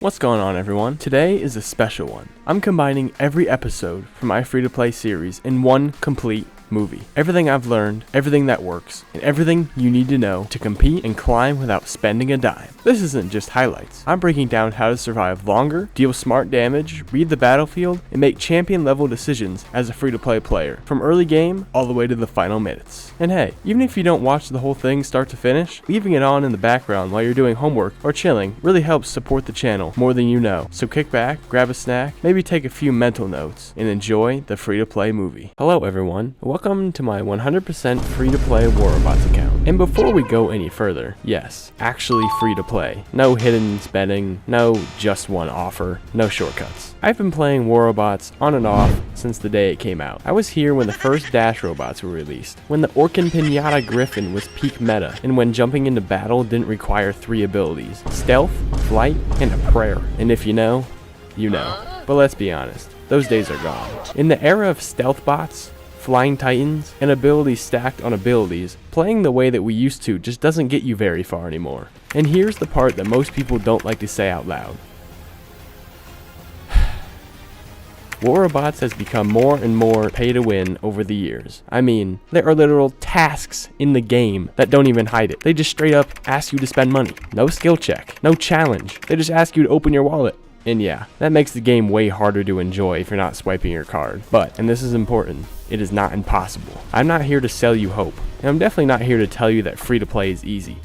What's going on, everyone? Today is a special one. I'm combining every episode from my free-to-play series in one complete movie. Everything I've learned, everything that works, and everything you need to know to compete and climb without spending a dime. This isn't just highlights. I'm breaking down how to survive longer, deal smart damage, read the battlefield, and make champion-level decisions as a free-to-play player, from early game all the way to the final minutes. And hey, even if you don't watch the whole thing start to finish, leaving it on in the background while you're doing homework or chilling really helps support the channel more than you know. So kick back, grab a snack, maybe take a few mental notes, and enjoy the free-to-play movie. Hello everyone, welcome to my 100% free-to-play War Robots account. And before we go any further, yes, actually free-to-play. No hidden spending, no just one offer, no shortcuts. I've been playing War Robots on and off since the day it came out. I was here when the first Dash robots were released, when the Orkin Pinata Griffin was peak meta, and when jumping into battle didn't require 3 abilities: stealth, flight, and a prayer. And if you know, you know. But let's be honest, those days are gone. In the era of stealth bots, flying titans, and abilities stacked on abilities, playing the way that we used to just doesn't get you very far anymore. And here's the part that most people don't like to say out loud. War Robots has become more and more pay to win over the years. I mean, there are literal tasks in the game that don't even hide it. They just straight up ask you to spend money. No skill check, no challenge. They just ask you to open your wallet. And yeah, that makes the game way harder to enjoy if you're not swiping your card. But, and this is important, it is not impossible. I'm not here to sell you hope, and I'm definitely not here to tell you that free to play is easy.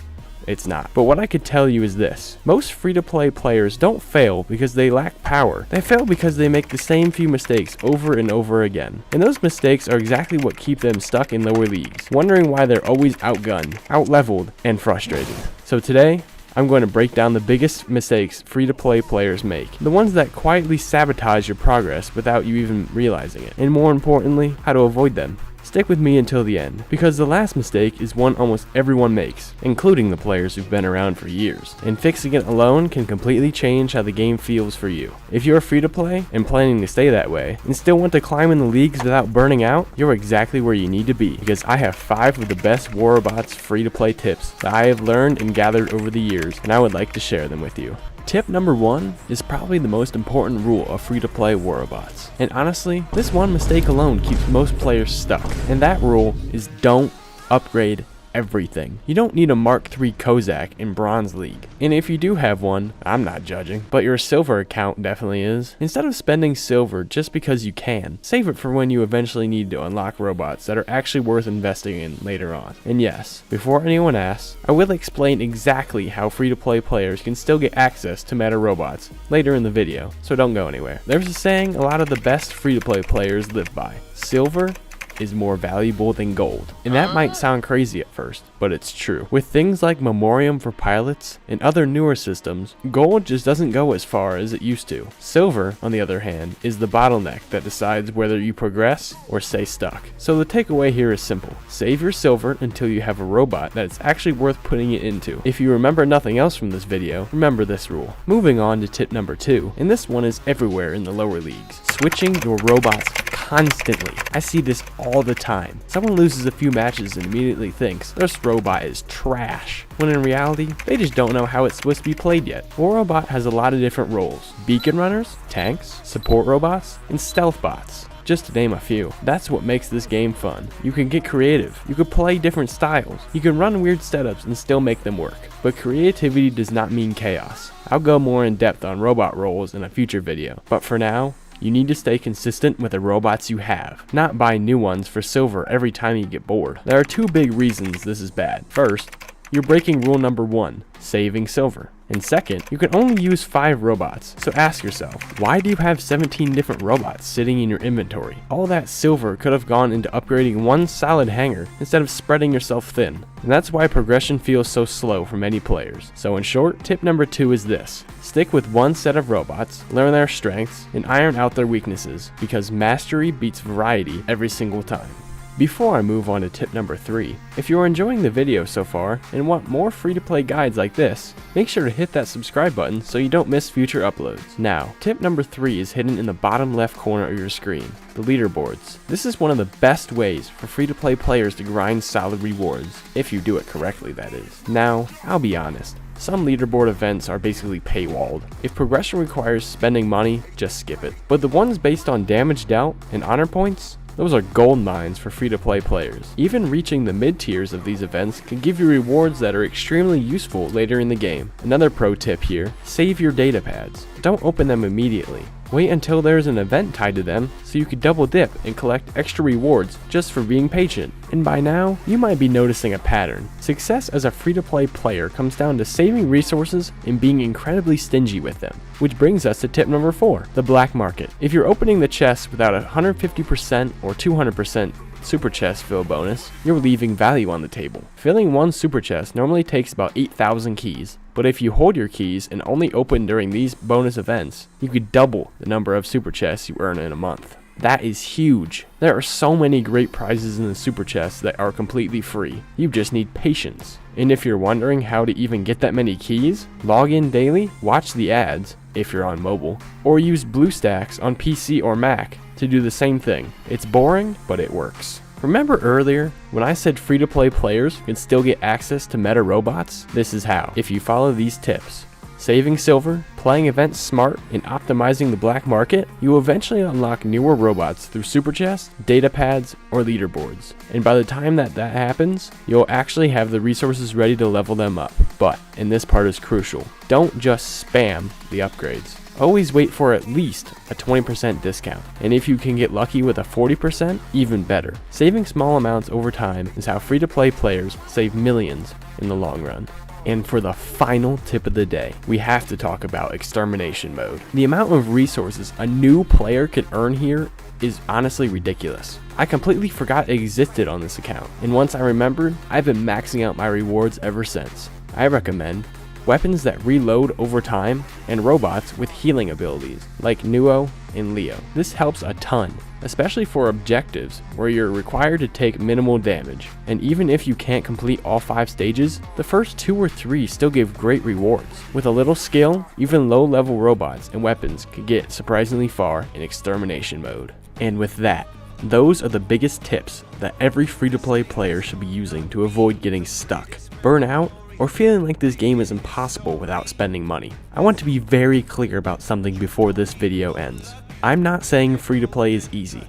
It's not. But what I could tell you is this: most free-to-play players don't fail because they lack power. They fail because they make the same few mistakes over and over again. And those mistakes are exactly what keep them stuck in lower leagues, wondering why they're always outgunned, outleveled, and frustrated. So today, I'm going to break down the biggest mistakes free-to-play players make, the ones that quietly sabotage your progress without you even realizing it, and more importantly, how to avoid them. Stick with me until the end, because the last mistake is one almost everyone makes, including the players who've been around for years, and fixing it alone can completely change how the game feels for you. If you're free to play and planning to stay that way, and still want to climb in the leagues without burning out, you're exactly where you need to be, because I have 5 of the best War Robots free to play tips that I have learned and gathered over the years, and I would like to share them with you. Tip number 1 is probably the most important rule of free-to-play War Robots. And honestly, this one mistake alone keeps most players stuck. And that rule is don't upgrade everything. You don't need a Mark III Kozak in Bronze League. And if you do have one, I'm not judging, but your silver account definitely is. Instead of spending silver just because you can, save it for when you eventually need to unlock robots that are actually worth investing in later on. And yes, before anyone asks, I will explain exactly how free-to-play players can still get access to meta robots later in the video, so don't go anywhere. There's a saying a lot of the best free-to-play players live by: silver is more valuable than gold. And that might sound crazy at first, but it's true. With things like Memoriam for pilots and other newer systems, gold just doesn't go as far as it used to. Silver, on the other hand, is the bottleneck that decides whether you progress or stay stuck. So the takeaway here is simple: save your silver until you have a robot that it's actually worth putting it into. If you remember nothing else from this video, remember this rule. Moving on to tip number 2, and this one is everywhere in the lower leagues: switching your robots constantly. I see this all the time. Someone loses a few matches and immediately thinks this robot is trash, when in reality, they just don't know how it's supposed to be played yet. War Robot has a lot of different roles: beacon runners, tanks, support robots, and stealth bots, just to name a few. That's what makes this game fun. You can get creative, you can play different styles, you can run weird setups and still make them work. But creativity does not mean chaos. I'll go more in depth on robot roles in a future video, but for now, you need to stay consistent with the robots you have, not buy new ones for silver every time you get bored. There are 2 big reasons this is bad. First, you're breaking rule number 1, saving silver. And second, you can only use 5 robots, so ask yourself, why do you have 17 different robots sitting in your inventory? All that silver could have gone into upgrading one solid hanger instead of spreading yourself thin. And that's why progression feels so slow for many players. So in short, tip number 2 is this: stick with one set of robots, learn their strengths, and iron out their weaknesses, because mastery beats variety every single time. Before I move on to tip number 3, if you're enjoying the video so far and want more free-to-play guides like this, make sure to hit that subscribe button so you don't miss future uploads. Now, tip number 3 is hidden in the bottom left corner of your screen: the leaderboards. This is one of the best ways for free-to-play players to grind solid rewards, if you do it correctly, that is. Now, I'll be honest, Some leaderboard events are basically paywalled. If progression requires spending money, just skip it. But the ones based on damage dealt and honor points, those are gold mines for free-to-play players. Even reaching the mid-tiers of these events can give you rewards that are extremely useful later in the game. Another pro tip here, save your data pads. Don't open them immediately. Wait until there's an event tied to them so you can double dip and collect extra rewards just for being patient. And by now, you might be noticing a pattern. Success as a free-to-play player comes down to saving resources and being incredibly stingy with them. Which brings us to tip number 4, the black market. If you're opening the chest without a 150% or 200% super chest fill bonus, you're leaving value on the table. Filling one super chest normally takes about 8,000 keys, but if you hold your keys and only open during these bonus events, you could double the number of super chests you earn in a month. That is huge. There are so many great prizes in the super chests that are completely free. You just need patience. And if you're wondering how to even get that many keys, log in daily, watch the ads, if you're on mobile, or use BlueStacks on PC or Mac to do the same thing. It's boring, but it works. Remember earlier when I said free-to-play players can still get access to meta robots? This is how. If you follow these tips, saving silver, playing events smart, and optimizing the black market, you will eventually unlock newer robots through super chests, data pads, or leaderboards. And by the time that happens, you'll actually have the resources ready to level them up. But, and this part is crucial, don't just spam the upgrades. Always wait for at least a 20% discount, and if you can get lucky with a 40%, even better. Saving small amounts over time is how free-to-play players save millions in the long run. And for the final tip of the day, we have to talk about extermination mode. The amount of resources a new player can earn here is honestly ridiculous. I completely forgot it existed on this account, and once I remembered, I've been maxing out my rewards ever since. I recommend weapons that reload over time, and robots with healing abilities, like Nuo and Leo. This helps a ton, especially for objectives where you're required to take minimal damage. And even if you can't complete all 5 stages, the first 2 or 3 still give great rewards. With a little skill, even low-level robots and weapons could get surprisingly far in extermination mode. And with that, those are the biggest tips that every free-to-play player should be using to avoid getting stuck, burnout, or feeling like this game is impossible without spending money. I want to be very clear about something before this video ends. I'm not saying free to play is easy.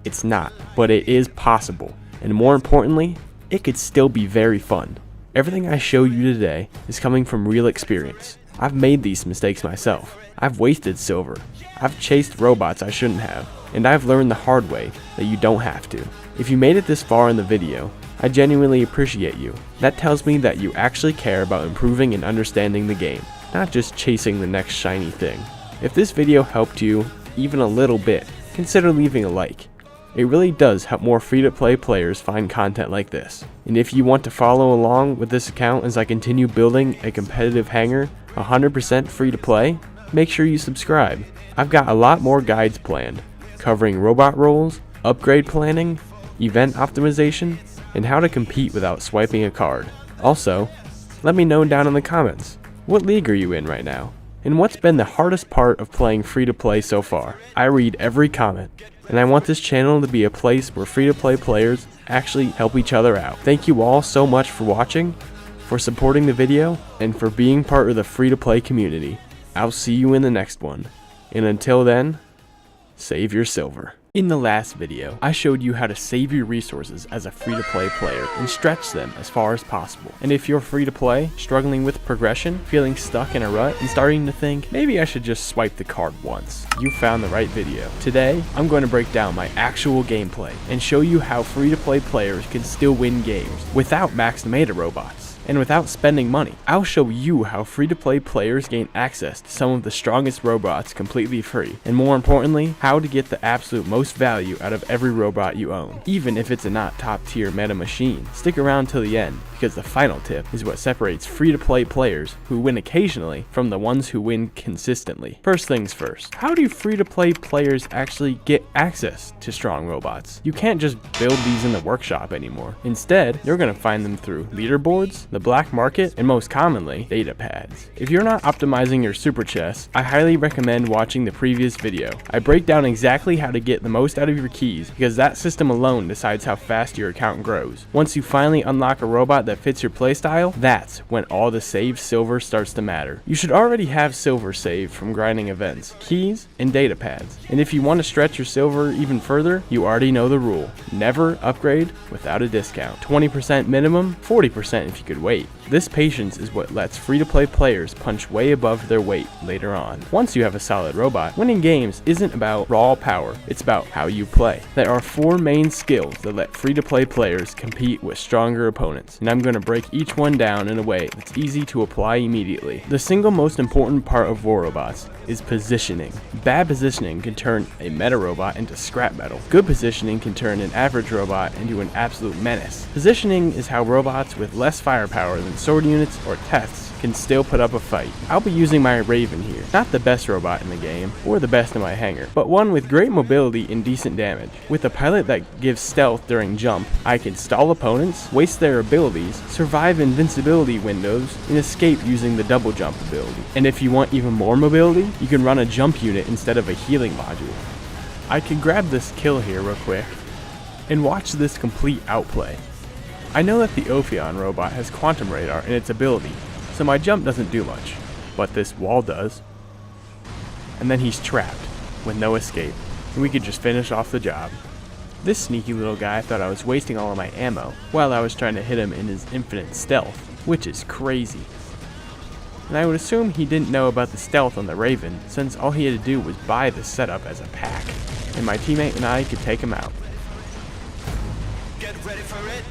It's not, but it is possible. And more importantly, it could still be very fun. Everything I show you today is coming from real experience. I've made these mistakes myself. I've wasted silver. I've chased robots I shouldn't have. And I've learned the hard way that you don't have to. If you made it this far in the video, I genuinely appreciate you. That tells me that you actually care about improving and understanding the game, not just chasing the next shiny thing. If this video helped you even a little bit, consider leaving a like. It really does help more free-to-play players find content like this. And if you want to follow along with this account as I continue building a competitive hangar 100% free to play, make sure you subscribe. I've got a lot more guides planned, covering robot roles, upgrade planning, event optimization, and how to compete without swiping a card. Also, let me know down in the comments, what league are you in right now? And what's been the hardest part of playing free-to-play so far? I read every comment, and I want this channel to be a place where free-to-play players actually help each other out. Thank you all so much for watching, for supporting the video, and for being part of the free-to-play community. I'll see you in the next one, and until then, save your silver. In the last video, I showed you how to save your resources as a free-to-play player and stretch them as far as possible. And if you're free-to-play, struggling with progression, feeling stuck in a rut, and starting to think, maybe I should just swipe the card once, you found the right video. Today, I'm going to break down my actual gameplay and show you how free-to-play players can still win games without maxed meta robots. And without spending money. I'll show you how free-to-play players gain access to some of the strongest robots completely free, and more importantly, how to get the absolute most value out of every robot you own, even if it's a not top-tier meta machine. Stick around till the end, because the final tip is what separates free-to-play players who win occasionally from the ones who win consistently. First things first, how do free-to-play players actually get access to strong robots? You can't just build these in the workshop anymore. Instead, you're going to find them through leaderboards, the the black market, and most commonly, data pads. If you're not optimizing your super chests, I highly recommend watching the previous video. I break down exactly how to get the most out of your keys because that system alone decides how fast your account grows. Once you finally unlock a robot that fits your playstyle, that's when all the saved silver starts to matter. You should already have silver saved from grinding events, keys, and data pads. And if you want to stretch your silver even further, you already know the rule. Never upgrade without a discount. 20% minimum, 40% if you could wait. This patience is what lets free-to-play players punch way above their weight later on. Once you have a solid robot, winning games isn't about raw power, it's about how you play. There are 4 main skills that let free-to-play players compete with stronger opponents, and I'm going to break each one down in a way that's easy to apply immediately. The single most important part of war robots is positioning. Bad positioning can turn a meta robot into scrap metal. Good positioning can turn an average robot into an absolute menace. Positioning is how robots with less firepower than sword units or tests can still put up a fight. I'll be using my Raven here, not the best robot in the game, or the best in my hangar, but one with great mobility and decent damage. With a pilot that gives stealth during jump, I can stall opponents, waste their abilities, survive invincibility windows, and escape using the double jump ability. And if you want even more mobility, you can run a jump unit instead of a healing module. I can grab this kill here real quick, and watch this complete outplay. I know that the Ophion robot has quantum radar in its ability, so my jump doesn't do much, but this wall does. And then he's trapped, with no escape, and we could just finish off the job. This sneaky little guy thought I was wasting all of my ammo, while I was trying to hit him in his infinite stealth, which is crazy. And I would assume he didn't know about the stealth on the Raven, since all he had to do was buy the setup as a pack, and my teammate and I could take him out. Get ready for it.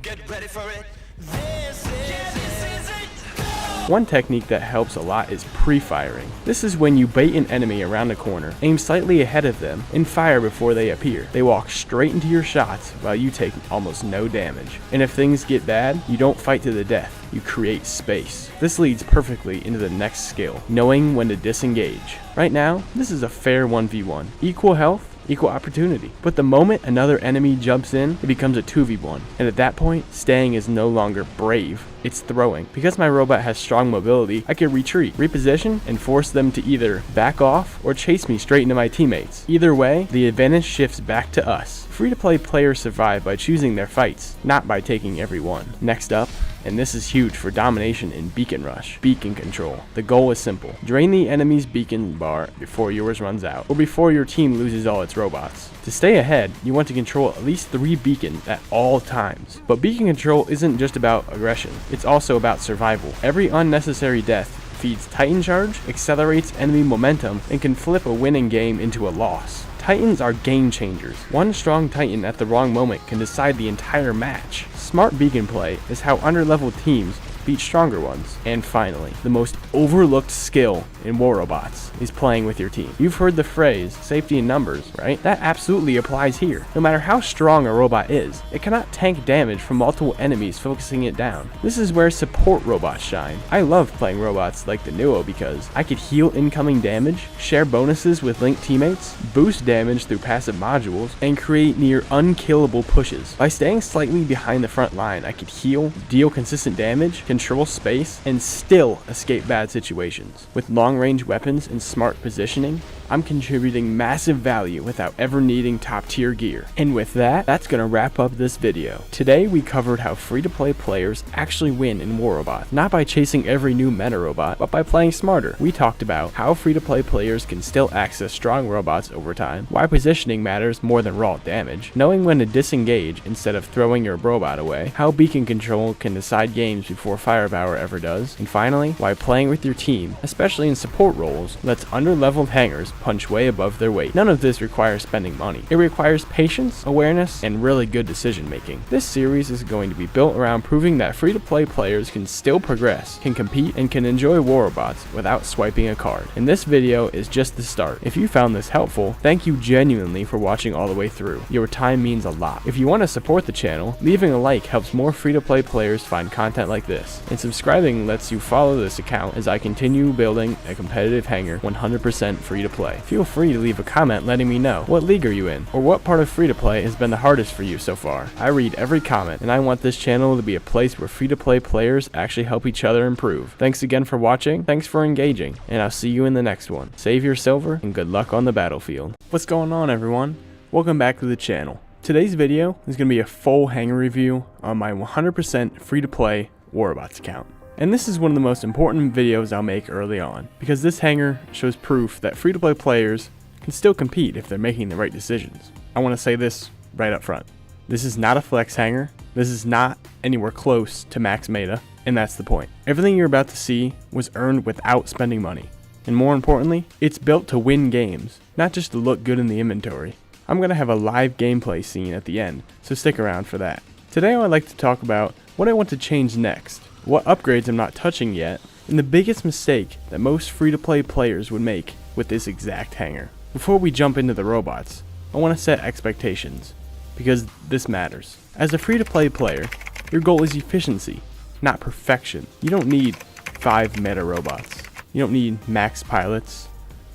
Get ready for it. This is it. One technique that helps a lot is pre-firing. This is when you bait an enemy around a corner, aim slightly ahead of them, and fire before they appear. They walk straight into your shots while you take almost no damage. And if things get bad, you don't fight to the death, you create space. This leads perfectly into the next skill, knowing when to disengage. Right now, this is a fair 1v1. Equal health, equal opportunity. But the moment another enemy jumps in, it becomes a 2v1. And at that point, staying is no longer brave, it's throwing. Because my robot has strong mobility, I can retreat, reposition, and force them to either back off or chase me straight into my teammates. Either way, the advantage shifts back to us. Free-to-play players survive by choosing their fights, not by taking every one. Next up, and this is huge for domination in Beacon Rush, beacon control. The goal is simple. Drain the enemy's beacon bar before yours runs out, or before your team loses all its robots. To stay ahead, you want to control at least 3 beacons at all times. But beacon control isn't just about aggression, it's also about survival. Every unnecessary death feeds Titan Charge, accelerates enemy momentum, and can flip a winning game into a loss. Titans are game changers. One strong Titan at the wrong moment can decide the entire match. Smart beacon play is how underleveled teams beat stronger ones. And finally, the most overlooked skill in war robots is playing with your team. You've heard the phrase, safety in numbers, right? That absolutely applies here. No matter how strong a robot is, it cannot tank damage from multiple enemies focusing it down. This is where support robots shine. I love playing robots like the Nuo because I could heal incoming damage, share bonuses with linked teammates, boost damage through passive modules, and create near unkillable pushes. By staying slightly behind the front line, I could heal, deal consistent damage, control space, and still escape bad situations. With long-range weapons and smart positioning, I'm contributing massive value without ever needing top-tier gear. And with that, that's gonna wrap up this video. Today we covered how free-to-play players actually win in War Robot, not by chasing every new meta robot, but by playing smarter. We talked about how free-to-play players can still access strong robots over time, why positioning matters more than raw damage, knowing when to disengage instead of throwing your robot away, how beacon control can decide games before firepower ever does, and finally, why playing with your team, especially in support roles, lets underleveled hangers punch way above their weight. None of this requires spending money. It requires patience, awareness, and really good decision making. This series is going to be built around proving that free-to-play players can still progress, can compete, and can enjoy war robots without swiping a card. And this video is just the start. If you found this helpful, thank you genuinely for watching all the way through. Your time means a lot. If you want to support the channel, leaving a like helps more free-to-play players find content like this, and subscribing lets you follow this account as I continue building a competitive hangar 100% free to play. play. Feel free to leave a comment letting me know what league are you in, or what part of free-to-play has been the hardest for you so far. I read every comment, and I want this channel to be a place where free-to-play players actually help each other improve. Thanks again for watching, thanks for engaging, and I'll see you in the next one. Save your silver, and good luck on the battlefield. What's going on, everyone? Welcome back to the channel. Today's video is going to be a full hanger review on my 100% free-to-play Warabots account. And this is one of the most important videos I'll make early on, because this hanger shows proof that free-to-play players can still compete if they're making the right decisions. I want to say this right up front. This is not a flex hanger, this is not anywhere close to max meta, and that's the point. Everything you're about to see was earned without spending money. And more importantly, it's built to win games, not just to look good in the inventory. I'm going to have a live gameplay scene at the end, so stick around for that. Today I would like to talk about what I want to change next, what upgrades I'm not touching yet, and the biggest mistake that most free-to-play players would make with this exact hanger. Before we jump into the robots, I want to set expectations, because this matters. As a free-to-play player, your goal is efficiency, not perfection. You don't need 5 meta robots. You don't need max pilots,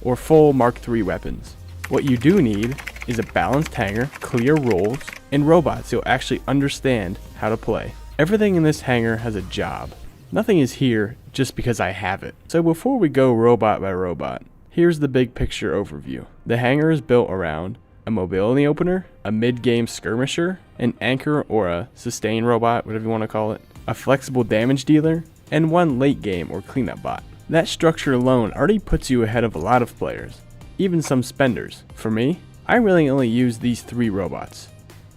or full Mark III weapons. What you do need is a balanced hanger, clear rules, and robots you'll actually understand how to play. Everything in this hanger has a job. Nothing is here just because I have it. So before we go robot by robot, here's the big picture overview. The hanger is built around a mobility opener, a mid-game skirmisher, an anchor or a sustain robot, whatever you want to call it, a flexible damage dealer, and one late game or cleanup bot. That structure alone already puts you ahead of a lot of players, even some spenders. For me, I really only use these 3 robots: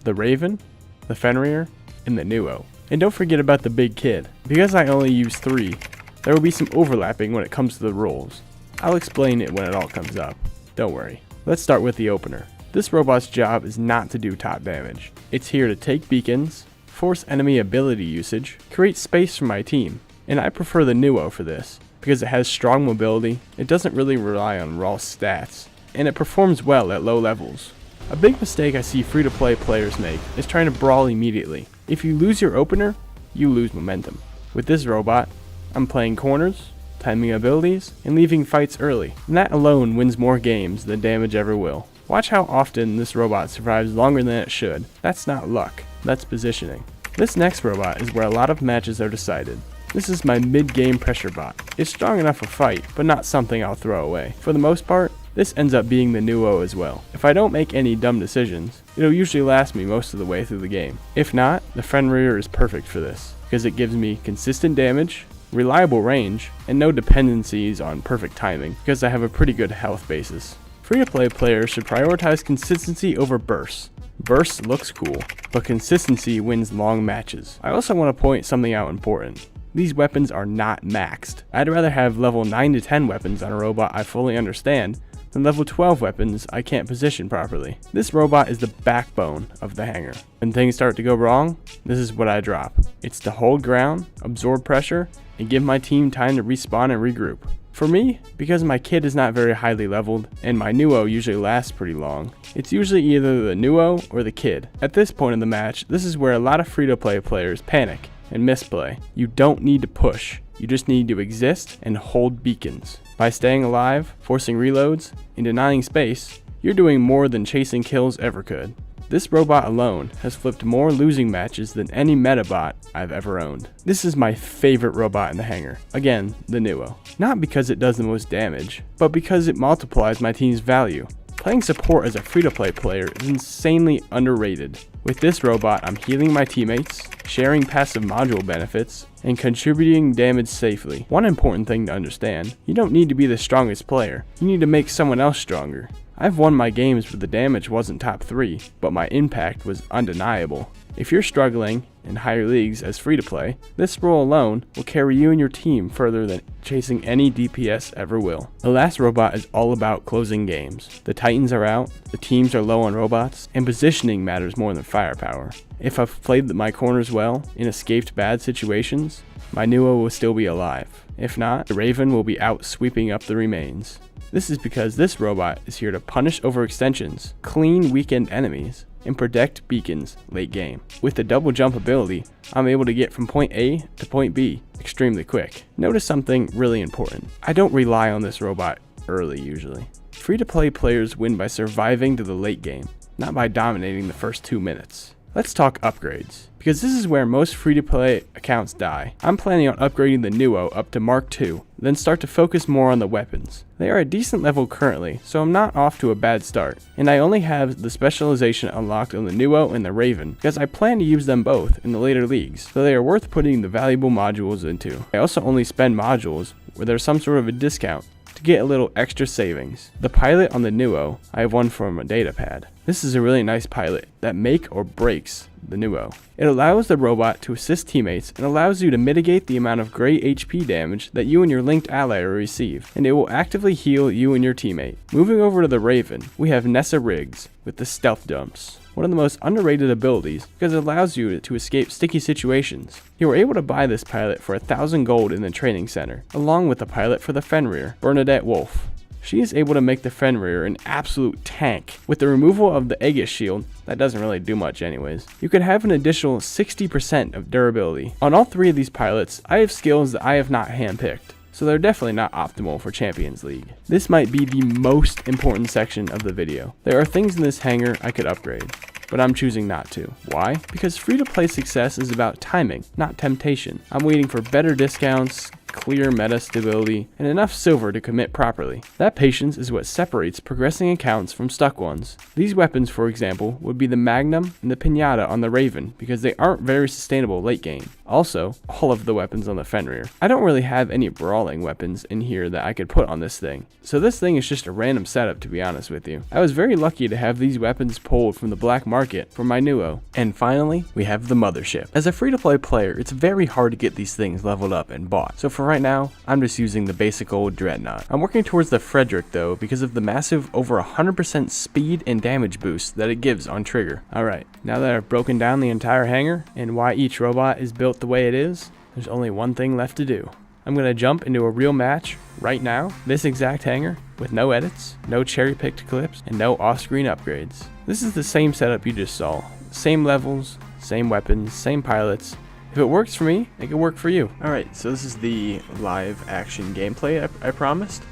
the Raven, the Fenrir, and the Nuo. And don't forget about the big kid. Because I only use 3, there will be some overlapping when it comes to the roles. I'll explain it when it all comes up. Don't worry. Let's start with the opener. This robot's job is not to do top damage. It's here to take beacons, force enemy ability usage, create space for my team. And I prefer the Nuo for this, because it has strong mobility, it doesn't really rely on raw stats, and it performs well at low levels. A big mistake I see free-to-play players make is trying to brawl immediately. If you lose your opener, you lose momentum. With this robot, I'm playing corners, timing abilities, and leaving fights early, and that alone wins more games than damage ever will. Watch how often this robot survives longer than it should. That's not luck, that's positioning. This next robot is where a lot of matches are decided. This is my mid-game pressure bot. It's strong enough for fight, but not something I'll throw away. For the most part, this ends up being the Nuo as well. If I don't make any dumb decisions, it'll usually last me most of the way through the game. If not, the Fenrir is perfect for this, because it gives me consistent damage, reliable range, and no dependencies on perfect timing, because I have a pretty good health basis. Free-to-play players should prioritize consistency over bursts. Bursts looks cool, but consistency wins long matches. I also want to point something out important. These weapons are not maxed. I'd rather have level 9 to 10 weapons on a robot I fully understand than level 12 weapons I can't position properly. This robot is the backbone of the hanger. When things start to go wrong, this is what I drop. It's to hold ground, absorb pressure, and give my team time to respawn and regroup. For me, because my kit is not very highly leveled, and my Nuo usually lasts pretty long, it's usually either the Nuo or the kid. At this point in the match, this is where a lot of free-to-play players panic and misplay. You don't need to push, you just need to exist and hold beacons. By staying alive, forcing reloads, and denying space, you're doing more than chasing kills ever could. This robot alone has flipped more losing matches than any meta bot I've ever owned. This is my favorite robot in the hanger. Again, the Nuo. Not because it does the most damage, but because it multiplies my team's value. Playing support as a free-to-play player is insanely underrated. With this robot, I'm healing my teammates, sharing passive module benefits, and contributing damage safely. One important thing to understand, you don't need to be the strongest player, you need to make someone else stronger. I've won my games where the damage wasn't top 3, but my impact was undeniable. If you're struggling in higher leagues as free-to-play, this role alone will carry you and your team further than chasing any DPS ever will. The last robot is all about closing games. The Titans are out, the teams are low on robots, and positioning matters more than firepower. If I've played my corners well and escaped bad situations, my Nuo will still be alive. If not, the Raven will be out sweeping up the remains. This is because this robot is here to punish overextensions, clean weakened enemies, and protect beacons late game. With the double jump ability, I'm able to get from point A to point B extremely quick. Notice something really important. I don't rely on this robot early usually. free-to-play players win by surviving to the late game, not by dominating the first 2 minutes. Let's talk upgrades, because this is where most free-to-play accounts die. I'm planning on upgrading the Nuo up to Mark II, then start to focus more on the weapons. They are a decent level currently, so I'm not off to a bad start. And I only have the specialization unlocked on the Nuo and the Raven, because I plan to use them both in the later leagues, so they are worth putting the valuable modules into. I also only spend modules where there's some sort of a discount to get a little extra savings. The pilot on the Nuo, I have one from a data pad. This is a really nice pilot that make or breaks the Nuo. It allows the robot to assist teammates and allows you to mitigate the amount of gray HP damage that you and your linked ally will receive, and it will actively heal you and your teammate. Moving over to the Raven, we have Nessa Riggs with the stealth dumps. One of the most underrated abilities because it allows you to escape sticky situations. You were able to buy this pilot for 1,000 gold in the training center, along with the pilot for the Fenrir, Bernadette Wolf. She is able to make the Fenrir an absolute tank. With the removal of the Aegis shield, that doesn't really do much anyways, you could have an additional 60% of durability. On all 3 of these pilots, I have skills that I have not handpicked, so they're definitely not optimal for Champions League. This might be the most important section of the video. There are things in this hangar I could upgrade, but I'm choosing not to. Why? Because free-to-play success is about timing, not temptation. I'm waiting for better discounts, clear meta stability, and enough silver to commit properly. That patience is what separates progressing accounts from stuck ones. These weapons, for example, would be the Magnum and the Pinata on the Raven because they aren't very sustainable late game. Also, all of the weapons on the Fenrir. I don't really have any brawling weapons in here that I could put on this thing, so this thing is just a random setup, to be honest with you. I was very lucky to have these weapons pulled from the black market for my Nuo. And finally, we have the Mothership. As a free-to-play player, it's very hard to get these things leveled up and bought, so for right now, I'm just using the basic old Dreadnought. I'm working towards the Frederick though because of the massive over 100% speed and damage boost that it gives on trigger. Alright, now that I've broken down the entire hangar and why each robot is built the way it is, there's only one thing left to do. I'm going to jump into a real match right now, this exact hangar, with no edits, no cherry-picked clips, and no off-screen upgrades. This is the same setup you just saw. Same levels, same weapons, same pilots. If it works for me, it can work for you. Alright, so this is the live action gameplay I promised.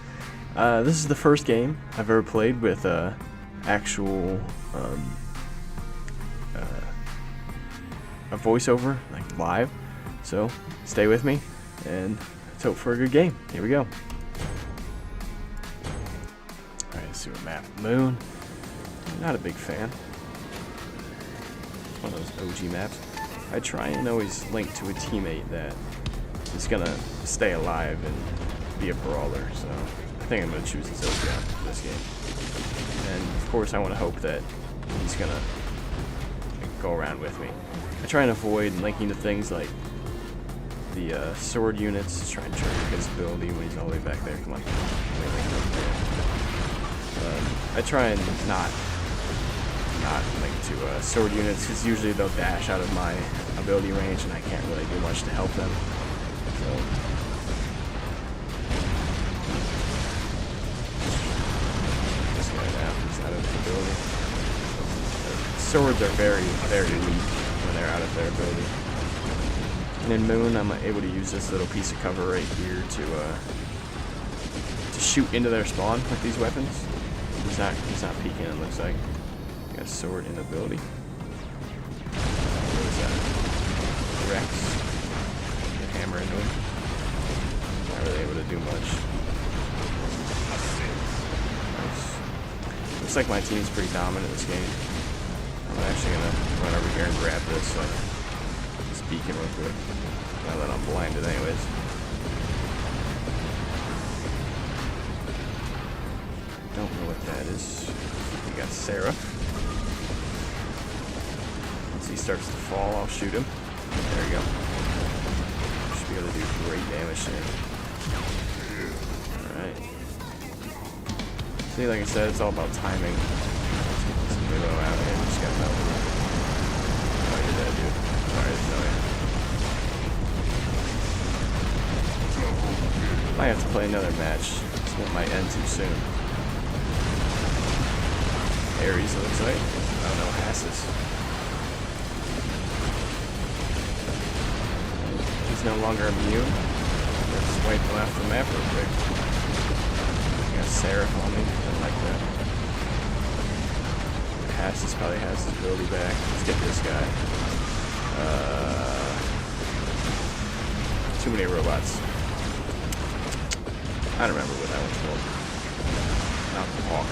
This is the first game I've ever played with actual a voiceover, like live. So stay with me and let's hope for a good game. Here we go. Alright, let's see what map. Moon. Not a big fan. It's one of those OG maps. I try and always link to a teammate that is gonna stay alive and be a brawler, so I think I'm gonna choose this Ocean for this game. And of course I want to hope that he's gonna go around with me. I try and avoid linking to things like the sword units, just try and trigger his ability when he's all the way back there. Come on. I try and not link to sword units because usually they'll dash out of my ability range and I can't really do much to help them. So this guy now, he's out of his ability. Swords are very, very weak when they're out of their ability. And in Moon, I'm able to use this little piece of cover right here to shoot into their spawn with these weapons. He's not peeking, it looks like. Got a sword and ability. What is that? Rex. Get hammer into him. Not really able to do much. Nice. Looks like my team's pretty dominant in this game. I'm actually gonna run over here and grab this beacon real quick. Now that I'm blinded anyways. Don't know what that is. We got Sarah. Once he starts to fall, I'll shoot him. There we go. Should be able to do great damage to him. Alright. See, like I said, it's all about timing. Let's get this Milo out here. Just got no. Oh, you're dead, dude. Sorry, there's no way. Might have to play another match. This one might end too soon. Ares, it looks like. Oh no, Hassus. He's no longer immune. Let's wipe him off the map real quick. Yeah, a Seraph on me. I don't like that. Hassus probably has his ability back. Let's get this guy. Too many robots. I don't remember what that one's called. Not the Hawk.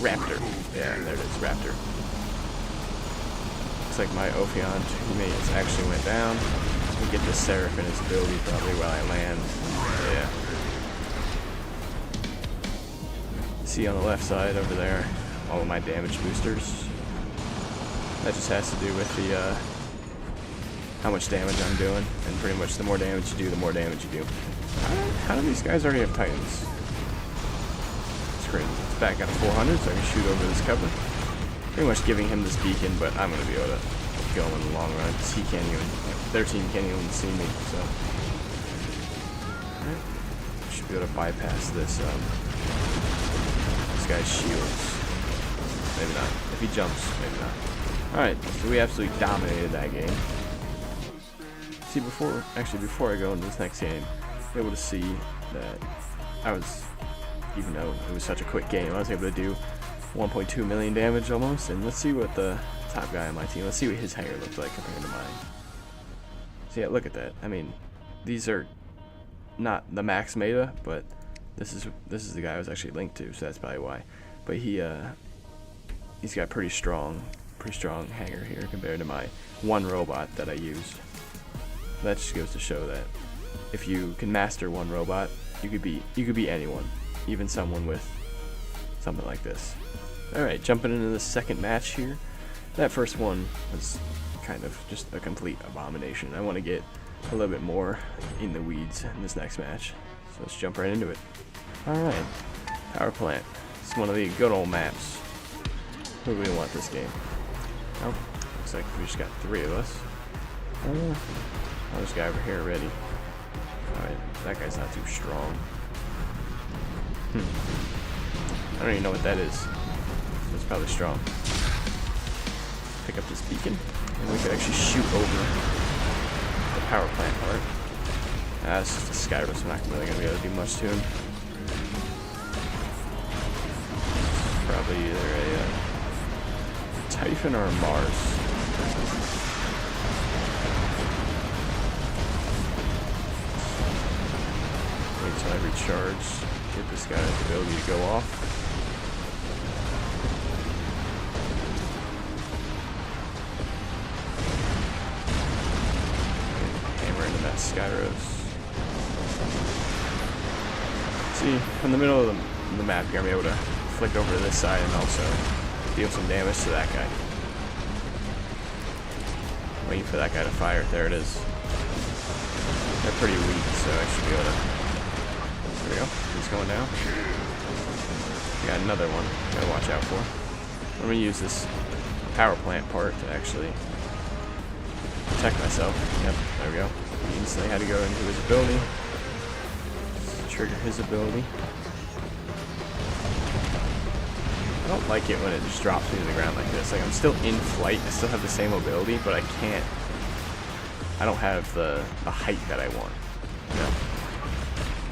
Raptor. Yeah, there it is, Raptor. Looks like my Ophion teammates actually went down. We get the Seraph in his ability probably while I land. Yeah. See on the left side over there, all of my damage boosters. That just has to do with the how much damage I'm doing, and pretty much the more damage you do, the more damage you do. How do these guys already have Titans? It's crazy. It's back at 400, so I can shoot over this cover. Pretty much giving him this beacon, but I'm going to be able to kill him in the long run, because he can't even, their team can't even see me, so. Alright. Should be able to bypass this guy's shields. Maybe not. If he jumps, maybe not. Alright, so we absolutely dominated that game. See, before I go into this next game, I'm able to see that I was, even though it was such a quick game, I was able to do 1.2 million damage almost. And let's see what the top guy on my team, let's see what his hair looks like compared to mine. So yeah, look at that. I mean, these are not the max meta, but this is the guy I was actually linked to, so that's probably why. But he's got pretty strong hanger here compared to my one robot that I use. That just goes to show that if you can master one robot, you could be anyone, even someone with something like this. Alright, jumping into the second match here. That first one was kind of just a complete abomination. I want to get a little bit more in the weeds in this next match. So let's jump right into it. Alright, power plant. It's one of the good old maps. Who do we want this game? Oh, looks like we just got 3 of us. Oh, this guy over here already. Alright, that guy's not too strong. I don't even know what that is. It's probably strong. Pick up this beacon, and we could actually shoot over the power plant part. That's just a Skyrim, so I'm not really gonna be able to do much to him. Probably either a Typhon or a Mars. Wait till I recharge. Get this guy's ability to go off. Hammer into that Skyros. See, in the middle of the map, you're gonna be able to flick over to this side and also deal some damage to that guy. Waiting for that guy to fire. There it is. They're pretty weak, so I should be able to. There we go. He's going down. Got another one. Gotta watch out for. I'm gonna use this power plant part to actually protect myself. Yep, there we go. He instantly had to go into his ability. Trigger his ability. I don't like it when it just drops me to the ground like this. Like, I'm still in flight, I still have the same ability, but I don't have the height that I want. You know?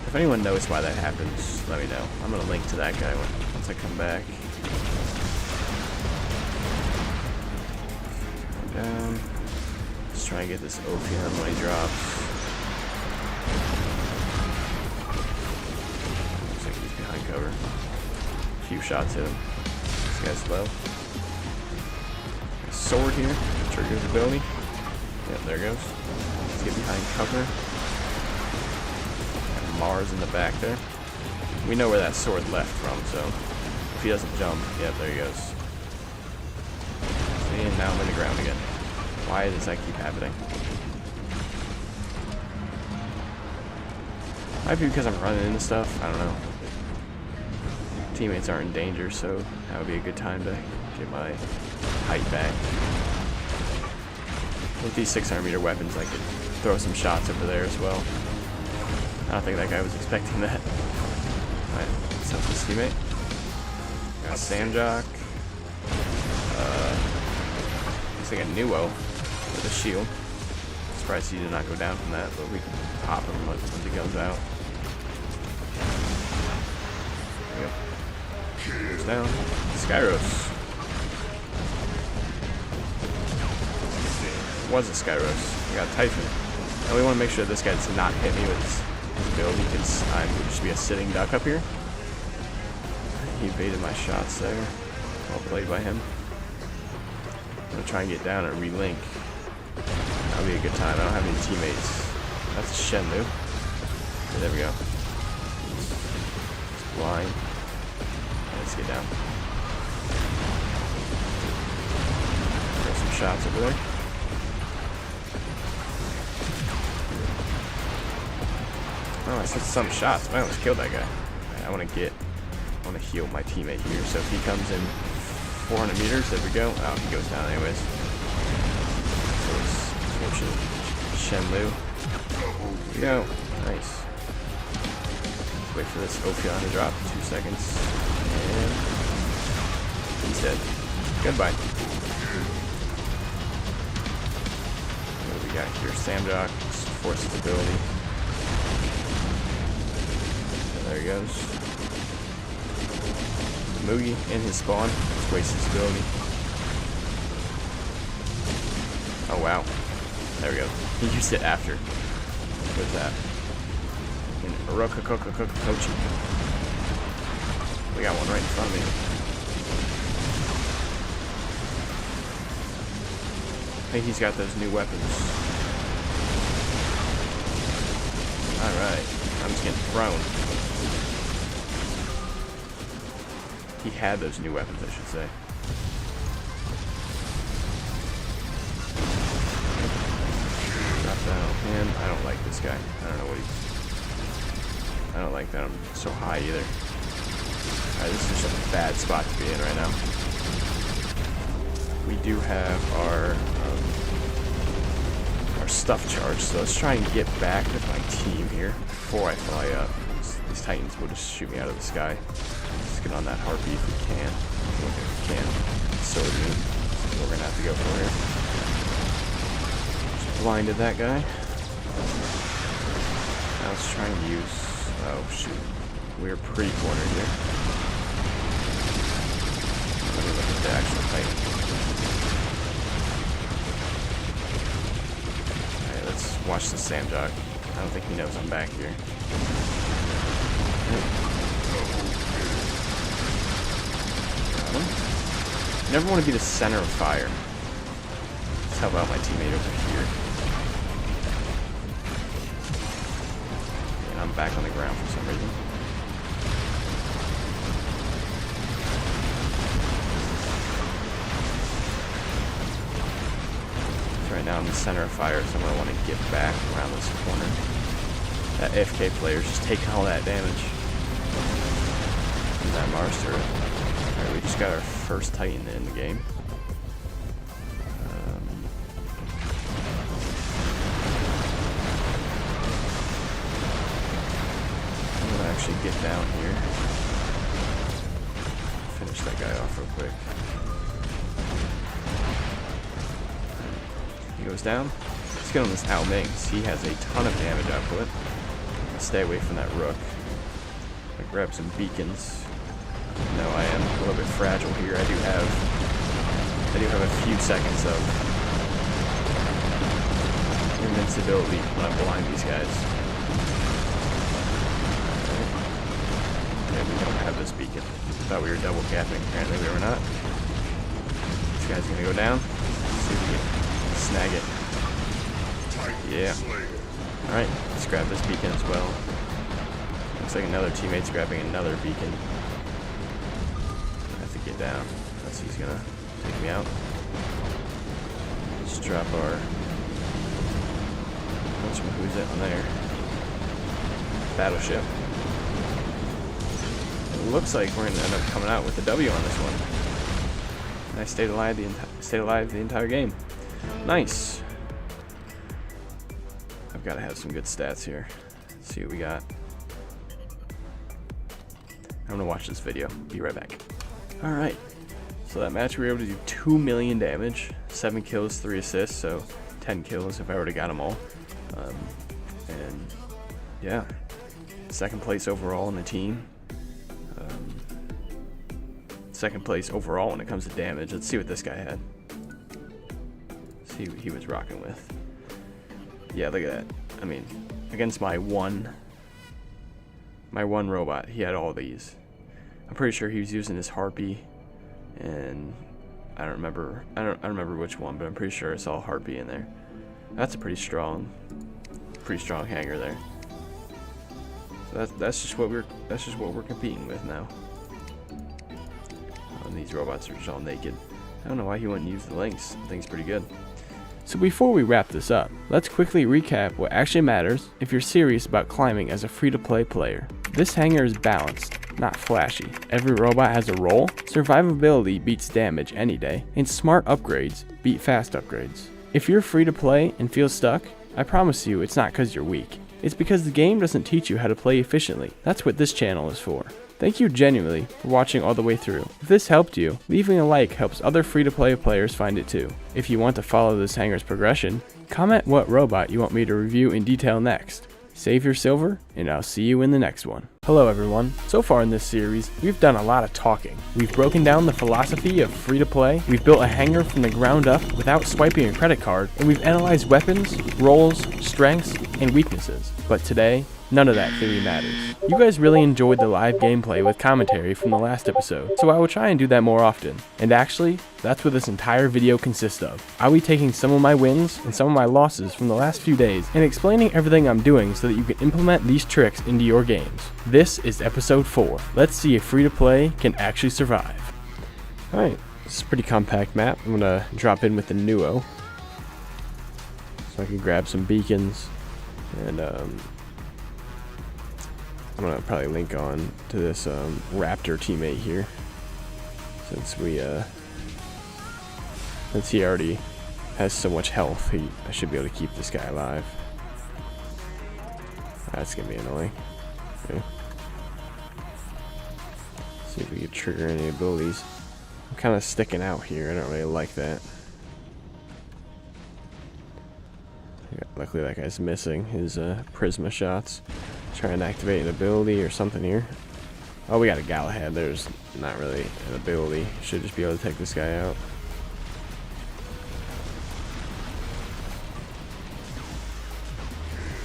If anyone knows why that happens, let me know. I'm gonna link to that guy once I come back. Go down. Let's try and get this Ophion when he drops. Looks like he's behind cover. A few shots hit him. This guy's low. Sword here. Trigger his ability. Yep, there goes. Let's get behind cover. Got Mars in the back there. We know where that sword left from, so if he doesn't jump, yep, there he goes. See, and now I'm in the ground again. Why does that keep happening? Might be because I'm running into stuff. I don't know. Teammates aren't in danger, so that would be a good time to get my height back. With these 600-meter weapons, I could throw some shots over there as well. I don't think that guy was expecting that. Alright, let's help this teammate. Got Sandjock. Looks like a Nuo with a shield. Let's surprised he did not go down from that, but we can pop him once he goes out. There we go. Goes down. Skyros. It was a Skyros. We got Typhon. And we want to make sure this guy does not hit me with his ability, because I'm going to just be a sitting duck up here. He evaded my shots there. Well played by him. I'm going to try and get down and relink. That'll be a good time. I don't have any teammates. That's a Shenmue. Okay, there we go. It's blind. Let's get down. Throw some shots over there. Oh, I said some shots, but I almost killed that guy. Right, I want to heal my teammate here. So if he comes in 400 meters, there we go. Oh, he goes down anyways. So it's unfortunate. Shenmue. There we go. Nice. Let's wait for this Ophion to drop. 2 seconds. And he's dead. Goodbye. What do we got here? Samdok. Force his ability. There he goes. Mugi in his spawn. Let's waste his ability. Oh wow. There we go. He used it after. What's that? Kochi. We got one right in front of me. I think he's got those new weapons. Alright. I'm just getting thrown. He had those new weapons, I should say. Drop down him. I don't like this guy. I don't know what he's... I don't like that I'm so high either. Alright, this is just a bad spot to be in right now. We do have our stuff charged, so let's try and get back with my team here before I fly up. These Titans will just shoot me out of the sky. Let's get on that Harpy if we can. Look if we can. So that's what we're gonna have to go for here. Just blinded that guy. Now let's try and use... Oh shoot. We're pretty cornered here. Let me look at the actual Titan. Alright, let's watch the Samdok. I don't think he knows I'm back here. You never want to be the center of fire. Let's help out my teammate over here. And I'm back on the ground for some reason. So right now I'm in the center of fire, so I'm going to want to get back around this corner. That AFK player's just taking all that damage. And that Mars turret. Alright, we just got our first Titan in the game. I'm gonna actually get down here. Finish that guy off real quick. He goes down. Let's get on this Ao Ming. He has a ton of damage output. Stay away from that Rook. I grab some beacons. No, I am a little bit fragile here. I do have a few seconds of invincibility when I blind these guys. Okay, we don't have this beacon. Thought we were double capping. Apparently we were not. This guy's gonna go down. Let's see if we can snag it. Yeah. Alright, let's grab this beacon as well. Looks like another teammate's grabbing another beacon. I have to get down, unless he's gonna take me out. Let's drop our... who's it on there? Battleship. It looks like we're gonna end up coming out with a W on this one. And I stayed alive the entire game. Nice. I've got to have some good stats here. Let's see what we got. I'm gonna watch this video. Be right back. Alright. So that match we were able to do 2 million damage, 7 kills, 3 assists, so 10 kills if I would have got them all. And yeah, second place overall in the team. Second place overall when it comes to damage. Let's see what this guy had. See what he was rocking with. Yeah, look at that. I mean, against my one robot, he had all these. I'm pretty sure he was using his harpy, and I don't remember which one, but I'm pretty sure I saw harpy in there. That's a pretty strong hanger there. So that's just what we're competing with now. And these robots are just all naked. I don't know why he wouldn't use the links. I think it's pretty good. So before we wrap this up, let's quickly recap what actually matters if you're serious about climbing as a free-to-play player. This hanger is balanced, not flashy. Every robot has a role, survivability beats damage any day, and smart upgrades beat fast upgrades. If you're free to play and feel stuck, I promise you it's not because you're weak. It's because the game doesn't teach you how to play efficiently. That's what this channel is for. Thank you genuinely for watching all the way through. If this helped you, leaving a like helps other free-to-play players find it too. If you want to follow this hanger's progression, comment what robot you want me to review in detail next. Save your silver, and I'll see you in the next one. Hello everyone. So far in this series, we've done a lot of talking. We've broken down the philosophy of free-to-play, we've built a hanger from the ground up without swiping a credit card, and we've analyzed weapons, roles, strengths, and weaknesses. But today, none of that theory matters. You guys really enjoyed the live gameplay with commentary from the last episode, so I will try and do that more often. And actually, that's what this entire video consists of. I'll be taking some of my wins and some of my losses from the last few days and explaining everything I'm doing so that you can implement these tricks into your games. This is episode 4. Let's see if free-to-play can actually survive. Alright, this is a pretty compact map. I'm gonna drop in with the Nuo so I can grab some beacons, and I'm gonna probably link on to this Raptor teammate here, since he already has so much health. I should be able to keep this guy alive. That's gonna be annoying. Okay. See if we can trigger any abilities. I'm kind of sticking out here. I don't really like that. Yeah, luckily that guy's missing his Prisma shots. Try and activate an ability or something here. Oh, we got a Galahad. There's not really an ability. Should just be able to take this guy out.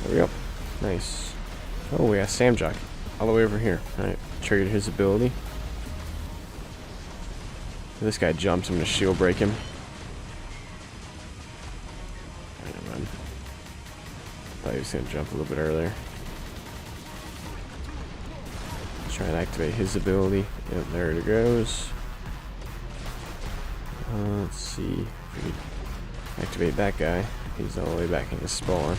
There we go. Nice. Oh, we got Samjock all the way over here. Alright, triggered his ability. If this guy jumps, I'm going to shield break him. Alright, run. Thought he was going to jump a little bit earlier. Try and activate his ability. Yep, there it goes. Let's see if we can activate that guy. He's all the way back in his spawn.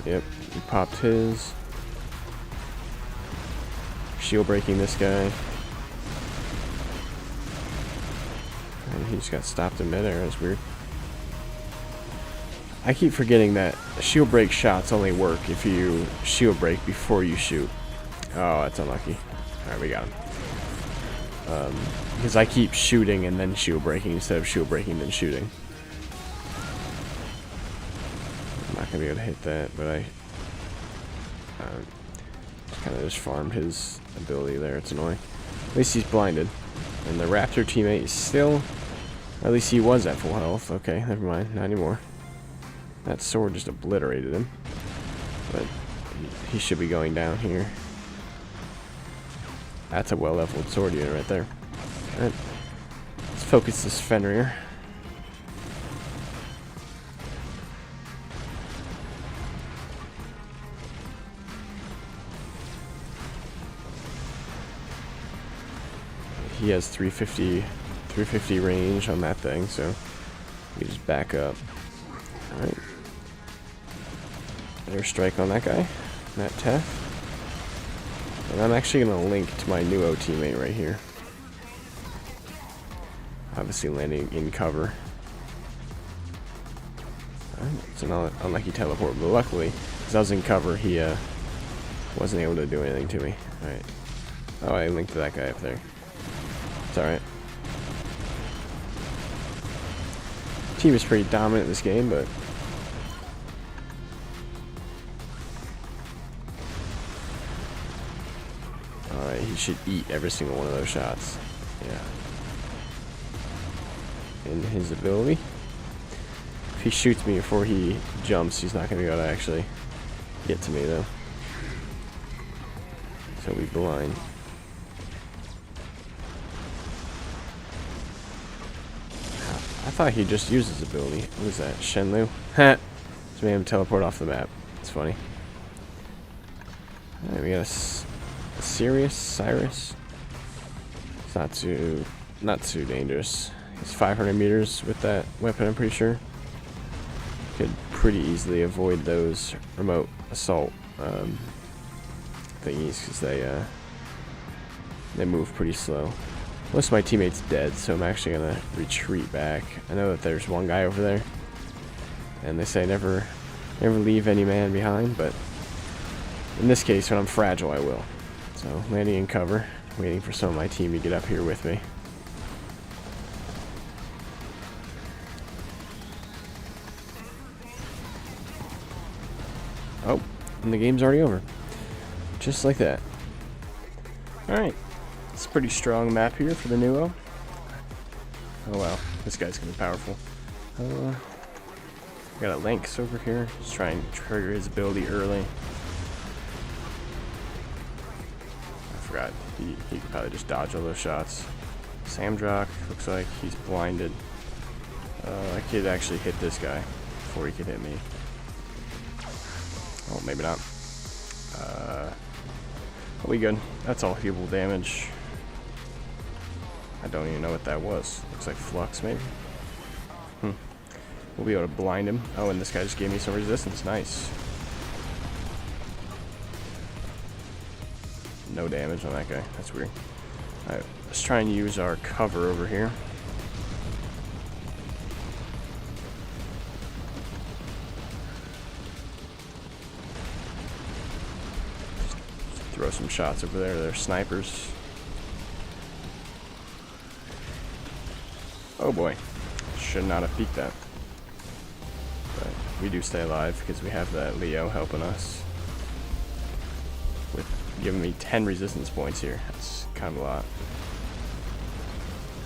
Yep, he popped his. Shield breaking this guy. And he just got stopped in midair. That's weird. I keep forgetting that shield break shots only work if you shield break before you shoot. Oh, that's unlucky. Alright, we got him. Because I keep shooting and then shield breaking instead of shield breaking and then shooting. I'm not going to be able to hit that, but I kind of just farmed his ability there. It's annoying. At least he's blinded. And the Raptor teammate is still... Or at least he was at full health. Okay, never mind. Not anymore. That sword just obliterated him. But he should be going down here. That's a well-leveled sword unit right there. Alright. Let's focus this Fenrir. He has 350 range on that thing, so we just back up. Alright. Airstrike on that guy. That Teth. And I'm actually going to link to my Nuo teammate right here. Obviously landing in cover. Alright, it's an unlucky teleport, but luckily, because I was in cover, he wasn't able to do anything to me. Alright. Oh, I linked to that guy up there. It's alright. Team is pretty dominant in this game, but alright, he should eat every single one of those shots. Yeah. In his ability. If he shoots me before he jumps, he's not going to be able to actually get to me, though. So we blind. I thought he just used his ability. What is that? Shenlu? Ha! Just made him teleport off the map. It's funny. Alright, we got a Sirius, Cyrus. It's not too dangerous. He's 500 meters with that weapon, I'm pretty sure. Could pretty easily avoid those remote assault thingies because they move pretty slow. Most of my teammates dead, so I'm actually gonna retreat back. I know that there's one guy over there, and they say never leave any man behind, but in this case, when I'm fragile, I will. So landing in cover, waiting for some of my team to get up here with me. Oh, and the game's already over. Just like that. Alright. It's a pretty strong map here for the Nuo. Oh wow, this guy's gonna be powerful. Got a Lynx over here. Just try and trigger his ability early. I forgot. He could probably just dodge all those shots. Samdrock looks like he's blinded. I could actually hit this guy before he could hit me. Oh, maybe not. We good. That's all healable damage. I don't even know what that was. Looks like flux, maybe. We'll be able to blind him. Oh, and this guy just gave me some resistance. Nice. No damage on that guy. That's weird. Alright, let's try and use our cover over here. Throw some shots over there. They're snipers. Oh boy. Should not have peeked that. But we do stay alive because we have that Leo helping us. With giving me 10 resistance points here. That's kind of a lot.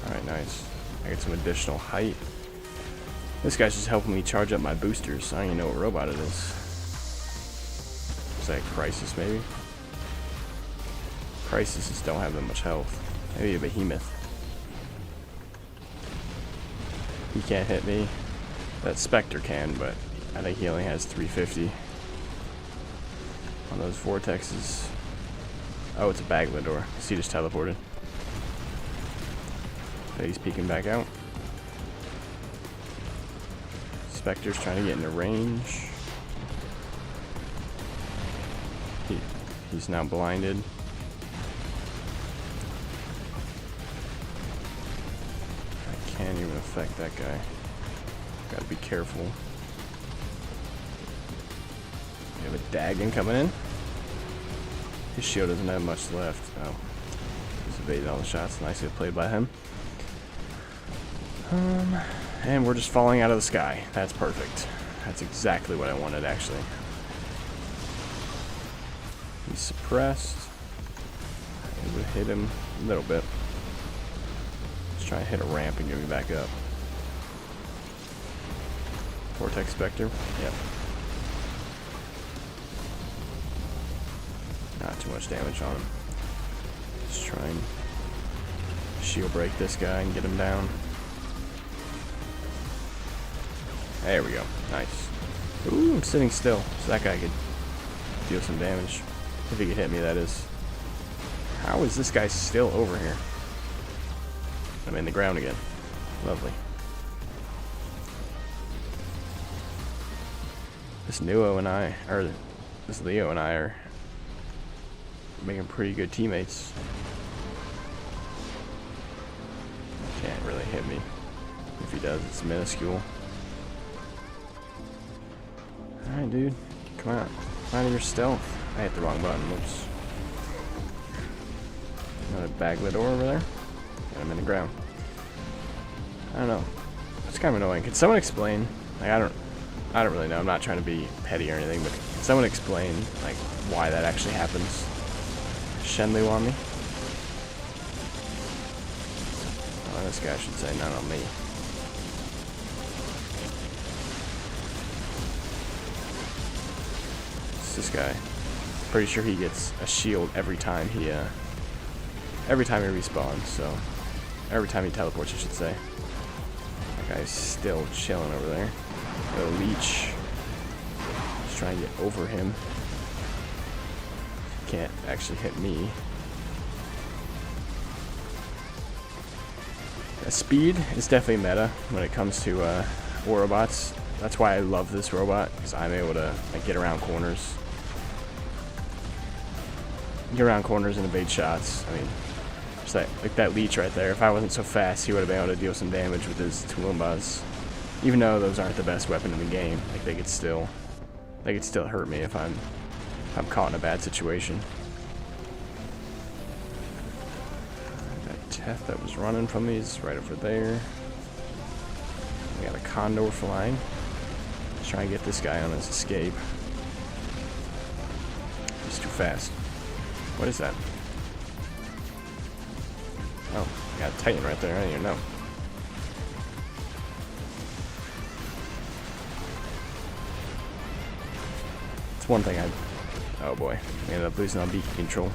Alright, nice. I get some additional height. This guy's just helping me charge up my boosters. I don't even know what robot it is. Is that Crisis maybe? Crises don't have that much health. Maybe a behemoth. He can't hit me. That Spectre can, but I think he only has 350 on those vortexes. Oh, it's a Baglador. He just teleported. Okay, he's peeking back out. Spectre's trying to get into range. He's now blinded. Can't even affect that guy. Gotta be careful. We have a Dagon coming in. His shield doesn't have much left. Oh. He's evaded all the shots. Nicely played by him. And we're just falling out of the sky. That's perfect. That's exactly what I wanted, actually. He's suppressed. It would hit him a little bit. Try and hit a ramp and get me back up. Vortex Spectre. Yep. Not too much damage on him. Let's try and shield break this guy and get him down. There we go. Nice. Ooh, I'm sitting still. So that guy could deal some damage. If he could hit me, that is. How is this guy still over here? I'm in the ground again. Lovely. This Leo and I are making pretty good teammates. Can't really hit me. If he does, it's minuscule. Alright, dude. Come on. Find your stealth. I hit the wrong button. Whoops. Another Baglador over there. Got him in the ground. I don't know. It's kind of annoying. Can someone explain? Like, I don't really know. I'm not trying to be petty or anything, but can someone explain like why that actually happens? Shenmue on me? Oh, this guy should say, not on me. It's this guy. Pretty sure he gets a shield every time he respawns. So every time he teleports, I should say. That guy's still chilling over there. The leech. Just trying to get over him. Can't actually hit me. Speed is definitely meta when it comes to robots. That's why I love this robot, because I'm able to like, get around corners. Get around corners and evade shots. I mean, just like that leech right there. If I wasn't so fast, he would have been able to deal some damage with his Toowoomba's. Even though those aren't the best weapon in the game, like they could still hurt me if I'm caught in a bad situation. That Teth that was running from me is right over there. We got a condor flying. Let's try and get this guy on his escape. He's too fast. What is that? Oh, got a Titan right there. I didn't even know. It's one thing oh boy, I ended up losing on beacon control.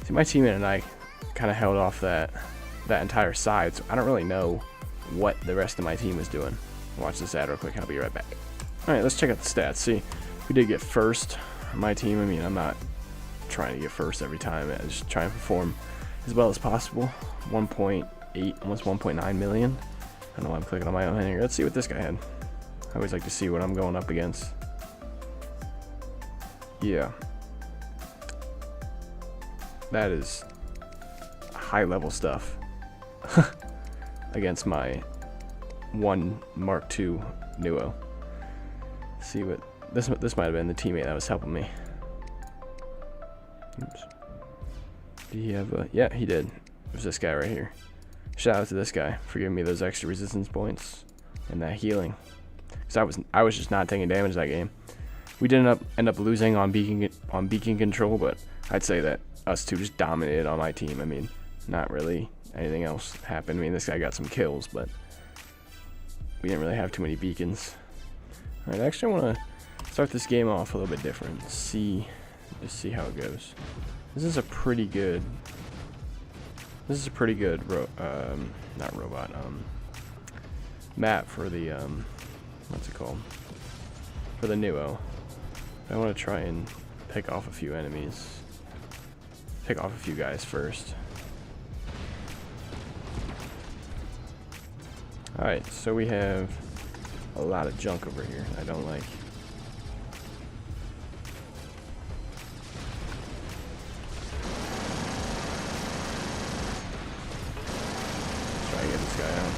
See, my teammate and I kind of held off that entire side, so I don't really know what the rest of my team was doing. Watch this ad real quick, I'll be right back. Alright, let's check out the stats. See, we did get first on my team. I mean, I'm not trying to get first every time. I just try and perform as well as possible. 1.8, almost 1.9 million. I don't know why I'm clicking on my own hand here. Let's see what this guy had. I always like to see what I'm going up against. Yeah. That is high level stuff. Against my 1 Mark II Nuo. See what this might have been the teammate that was helping me. Oops. Did he have a, yeah, he did. It was this guy right here. Shout out to this guy for giving me those extra resistance points and that healing. Because I was just not taking damage that game. We did end up losing on beacon control, but I'd say that us two just dominated on my team. I mean, not really anything else happened. I mean, this guy got some kills, but we didn't really have too many beacons. Alright, actually I want to start this game off a little bit different. Just see how it goes. This is a pretty good not robot, map for the what's it called, for the Nuo. I want to try and pick off a few enemies, pick off a few guys first. Alright, so we have a lot of junk over here I don't like. Try to get this guy out.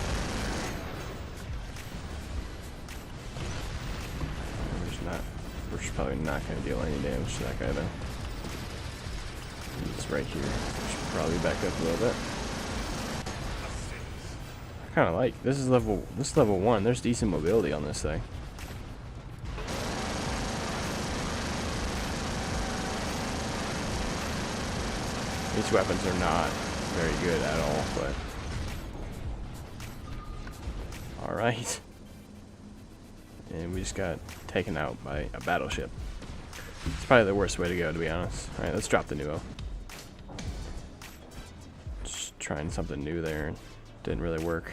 We're probably not going to deal any damage to that guy though. He's right here. We should probably back up a little bit. I kind of like this is level 1. There's decent mobility on this thing. These weapons are not very good at all, but alright. And we just got taken out by a battleship. It's probably the worst way to go, to be honest. Alright, let's drop the Nuo. Just trying something new there. Didn't really work.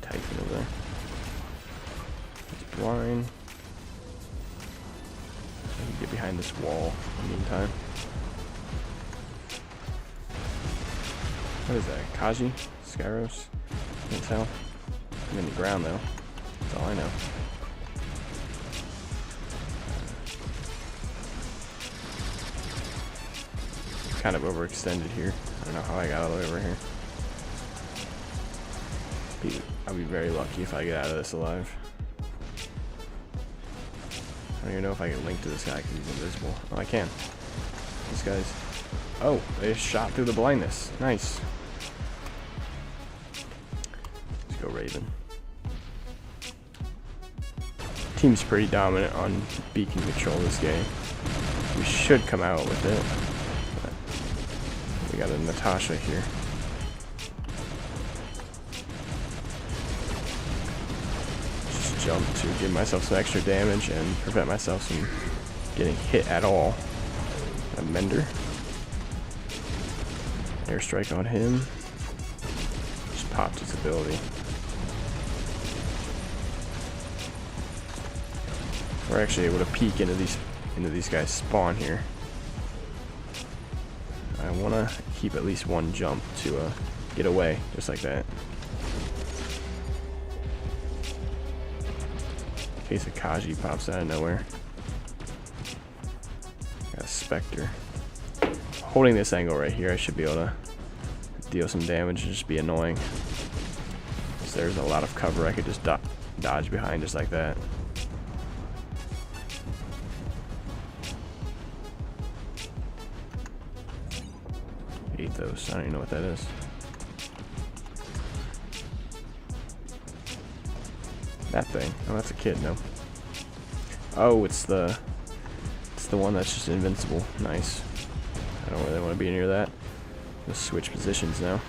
Titan over there. It's blind. I can get behind this wall in the meantime. What is that? Kaji? Skyros? Can't tell. I'm in the ground though. That's all I know. Kind of overextended here. I don't know how I got all the way over here. I'll be very lucky if I get out of this alive. I don't even know if I can link to this guy because he's invisible. Oh, I can. These guys. Oh, they just shot through the blindness. Nice. Let's go Raven. Team's pretty dominant on beacon control this game. We should come out with it. But we got a Natasha here. Just jump to give myself some extra damage and prevent myself from getting hit at all. A Mender. Airstrike on him. Just popped his ability. We're actually able to peek into these guys' spawn here. I want to keep at least one jump to get away, just like that. In case a Kaji pops out of nowhere. Got a Spectre. Holding this angle right here, I should be able to deal some damage and just be annoying. So there's a lot of cover I could just dodge behind just like that. Those. I don't even know what that is. That thing. Oh, that's a kid, no. Oh, it's the one that's just invincible. Nice. I don't really want to be near that. Let's switch positions now.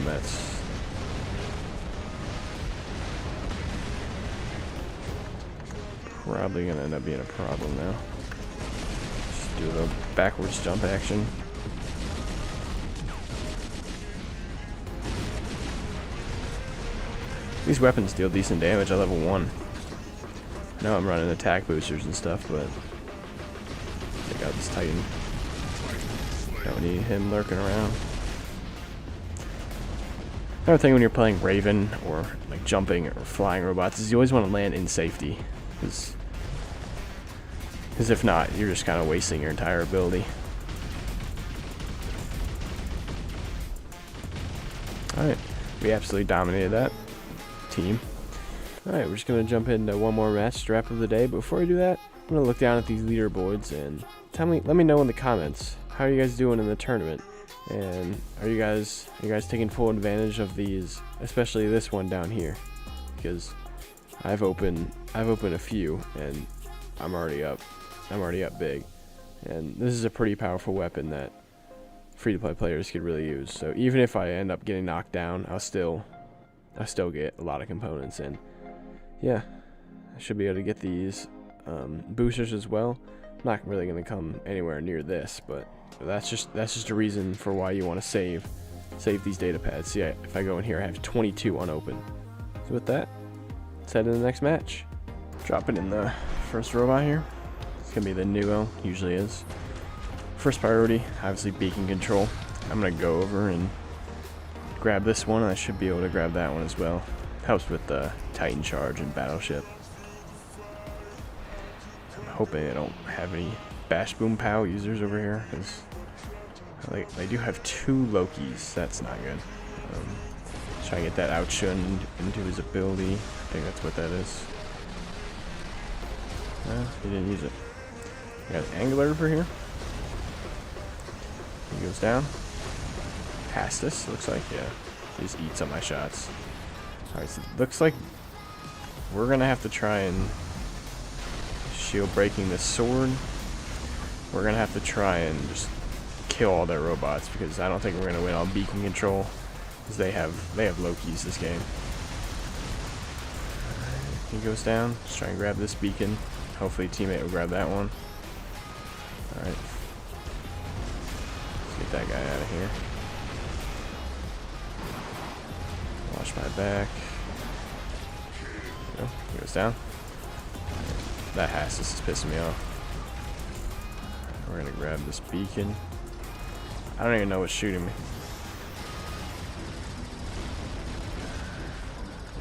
That's probably gonna end up being a problem now. Just do the backwards jump action. These weapons deal decent damage at level 1. I know I'm running attack boosters and stuff, but check out this Titan. Don't need him lurking around. Another thing when you're playing Raven or like jumping or flying robots is you always want to land in safety, because if not, you're just kind of wasting your entire ability. Alright, we absolutely dominated that team. Alright, we're just going to jump into one more match, strap of the day. But before we do that, I'm going to look down at these leaderboards and let me know in the comments, how are you guys doing in the tournament? And are you guys taking full advantage of these, especially this one down here? Because I've opened a few and I'm already up big. And this is a pretty powerful weapon that free-to-play players could really use. So even if I end up getting knocked down, I'll still get a lot of components. And yeah, I should be able to get these boosters as well. I'm not really going to come anywhere near this, but that's just a reason for why you want to save these data pads. See, if I go in here, I have 22 unopened. So with that, let's head to the next match. Dropping in the first robot here. It's gonna be the Nuo, usually is. First priority, obviously beacon control. I'm gonna go over and grab this one, and I should be able to grab that one as well. Helps with the Titan charge and battleship. I'm hoping I don't have any Bash Boom Pow users over here, because they do have 2 Lokis. That's not good. Try and get that outshunned into his ability. I think that's what that is. He didn't use it. We got an Angler over here. He goes down. Past this, looks like, yeah. He just eats up my shots. Alright, so it looks like we're gonna have to try and shield breaking this sword. We're gonna have to try and just kill all their robots, because I don't think we're gonna win on beacon control, because they have Lokis this game. He goes down. Let's try and grab this beacon. Hopefully teammate will grab that one. Alright. Let's get that guy out of here. Watch my back. There we go. He goes down. That Hastus is pissing me off. We're gonna grab this beacon. I don't even know what's shooting me.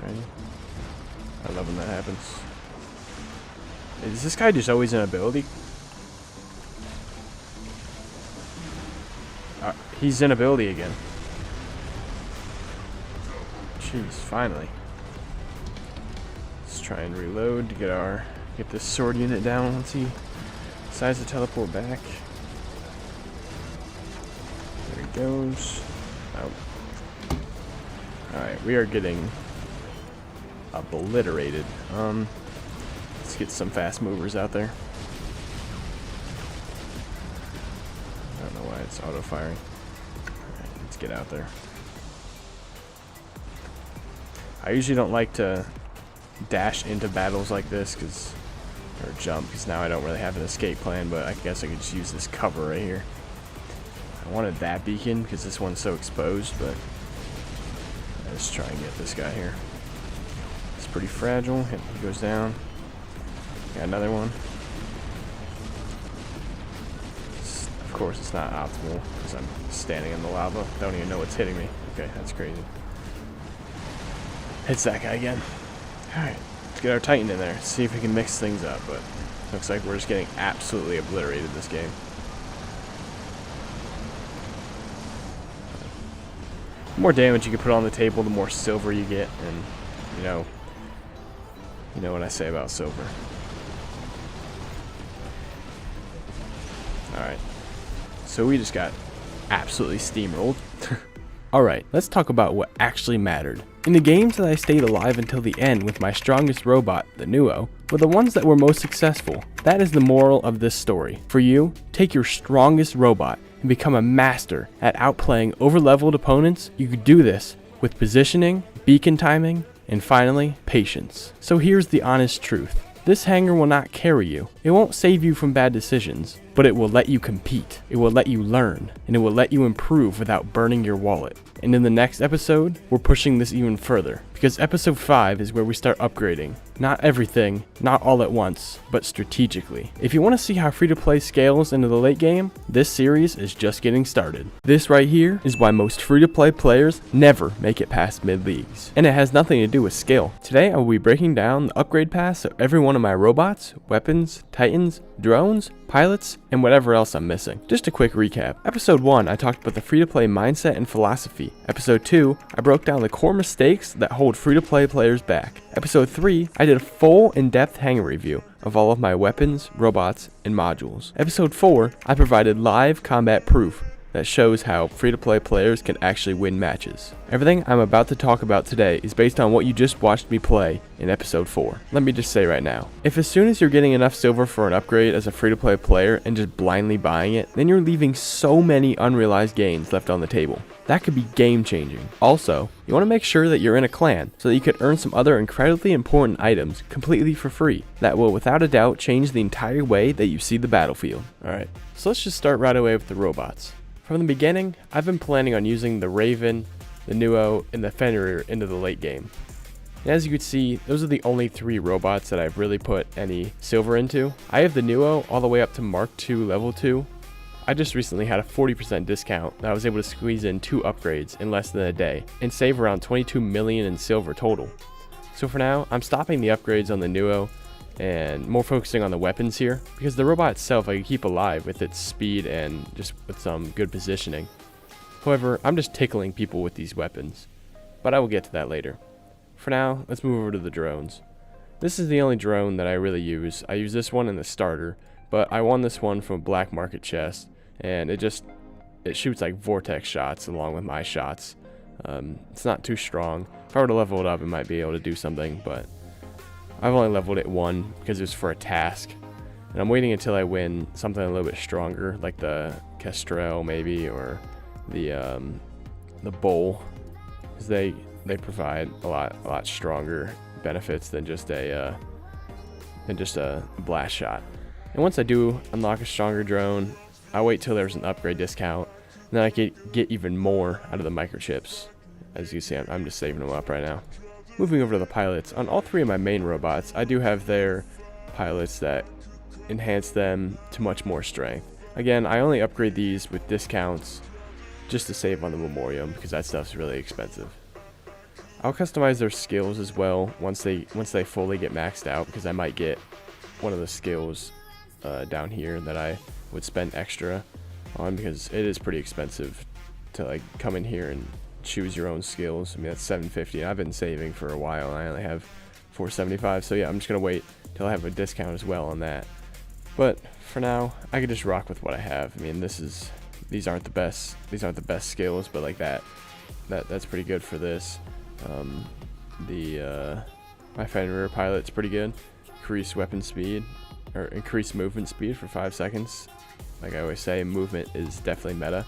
Alright. I love when that happens. Is this guy just always an ability? He's in ability again. Jeez, finally. Let's try and reload to get this sword unit down once he decides to teleport back. There he goes. Oh. Alright, we are getting obliterated. Let's get some fast movers out there. I don't know why it's auto firing. Alright, let's get out there. I usually don't like to dash into battles like this or jump, because now I don't really have an escape plan, but I guess I could just use this cover right here. I wanted that beacon because this one's so exposed, but let's try and get this guy here. It's pretty fragile. He goes down. Got another one. Of course, it's not optimal because I'm standing in the lava. Don't even know what's hitting me. Okay, that's crazy. Hits that guy again. Alright, let's get our Titan in there. See if we can mix things up, but looks like we're just getting absolutely obliterated this game. The more damage you can put on the table, the more silver you get, and you know what I say about silver. Alright, so we just got absolutely steamrolled. Alright, let's talk about what actually mattered. In the games that I stayed alive until the end with my strongest robot, the Nuo, were the ones that were most successful. That is the moral of this story. For you, take your strongest robot and become a master at outplaying overleveled opponents. You could do this with positioning, beacon timing, and finally, patience. So here's the honest truth. This hanger will not carry you. It won't save you from bad decisions, but it will let you compete. It will let you learn, and it will let you improve without burning your wallet. And in the next episode, we're pushing this even further, because episode 5 is where we start upgrading. Not everything, not all at once, but strategically. If you want to see how free-to-play scales into the late game, this series is just getting started. This right here is why most free-to-play players never make it past mid-leagues. And it has nothing to do with skill. Today I will be breaking down the upgrade paths of every one of my robots, weapons, titans, drones, pilots, and whatever else I'm missing. Just a quick recap. Episode 1, I talked about the free-to-play mindset and philosophy. Episode 2, I broke down the core mistakes that hold free-to-play players back. Episode 3, I did a full in-depth hanger review of all of my weapons, robots, and modules. Episode 4, I provided live combat proof that shows how free-to-play players can actually win matches. Everything I'm about to talk about today is based on what you just watched me play in episode 4. Let me just say right now, if as soon as you're getting enough silver for an upgrade as a free-to-play player and just blindly buying it, then you're leaving so many unrealized gains left on the table. That could be game-changing. Also, you want to make sure that you're in a clan so that you can earn some other incredibly important items completely for free that will without a doubt change the entire way that you see the battlefield. Alright, so let's just start right away with the robots. From the beginning, I've been planning on using the Raven, the Nuo, and the Fenrir into the late game. And as you can see, those are the only 3 robots that I've really put any silver into. I have the Nuo all the way up to Mark II level 2. I just recently had a 40% discount that I was able to squeeze in 2 upgrades in less than a day and save around 22 million in silver total. So for now, I'm stopping the upgrades on the Nuo and more focusing on the weapons here, because the robot itself I can keep alive with its speed and just with some good positioning. However, I'm just tickling people with these weapons, but I will get to that later. For now, let's move over to the drones. This is the only drone that I really use. I use this one in the starter, but I won this one from a black market chest, and it shoots like vortex shots along with my shots. It's not too strong. If I were to level it up, it might be able to do something, but I've only leveled it 1 because it was for a task, and I'm waiting until I win something a little bit stronger, like the Kestrel maybe, or the Bull, because they provide a lot stronger benefits than just a blast shot. And once I do unlock a stronger drone, I wait till there's an upgrade discount, and then I can get even more out of the microchips. As you see, I'm just saving them up right now. Moving over to the pilots, on all 3 of my main robots, I do have their pilots that enhance them to much more strength. Again, I only upgrade these with discounts just to save on the memoriam, because that stuff's really expensive. I'll customize their skills as well once they fully get maxed out, because I might get one of the skills down here that I would spend extra on, because it is pretty expensive to like come in here and choose your own skills. I mean, that's $750. I've been saving for a while. I only have $475. So yeah, I'm just gonna wait till I have a discount as well on that. But for now, I could just rock with what I have. I mean, these aren't the best skills, but like that's pretty good for this. My fighting rear pilot's pretty good. Increase weapon speed, or increase movement speed for 5 seconds. Like I always say, movement is definitely meta.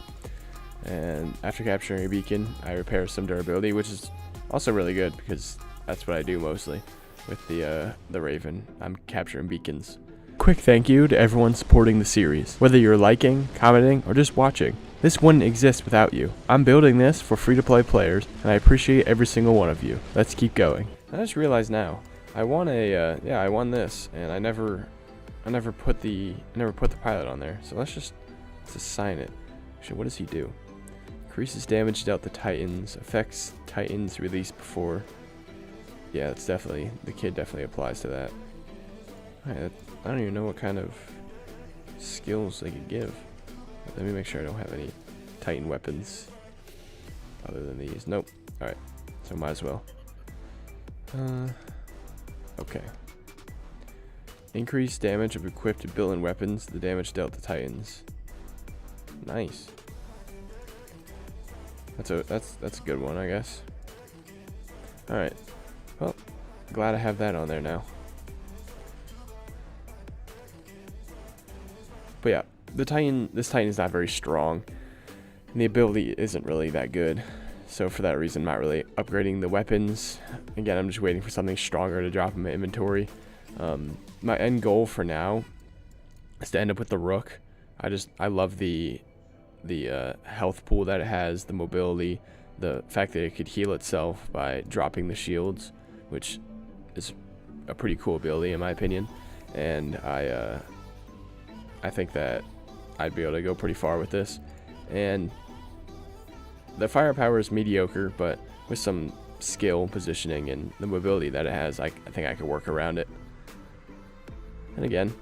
And after capturing a beacon, I repair some durability, which is also really good because that's what I do mostly with the Raven. I'm capturing beacons. Quick thank you to everyone supporting the series. Whether you're liking, commenting, or just watching, this wouldn't exist without you. I'm building this for free-to-play players, and I appreciate every single one of you. Let's keep going. I just realized now, I won I won this, and I never put the pilot on there. So let's assign it. Actually, what does he do? Increases damage dealt to Titans. Affects Titans released before. Yeah, that's definitely, the kid definitely applies to that. Alright, I don't even know what kind of skills they could give. Let me make sure I don't have any Titan weapons other than these. Nope. Alright, so might as well. Okay. Increase damage of equipped built-in weapons. The damage dealt to Titans. Nice. That's a good one, I guess. Alright. Well, glad I have that on there now. But yeah, this Titan is not very strong, and the ability isn't really that good. So for that reason, I'm not really upgrading the weapons. Again, I'm just waiting for something stronger to drop in my inventory. My end goal for now is to end up with the Rook. I love the health pool that it has, the mobility, the fact that it could heal itself by dropping the shields, which is a pretty cool ability in my opinion. And I think that I'd be able to go pretty far with this. And the firepower is mediocre, but with some skill, positioning, and the mobility that it has, I think I could work around it. And again,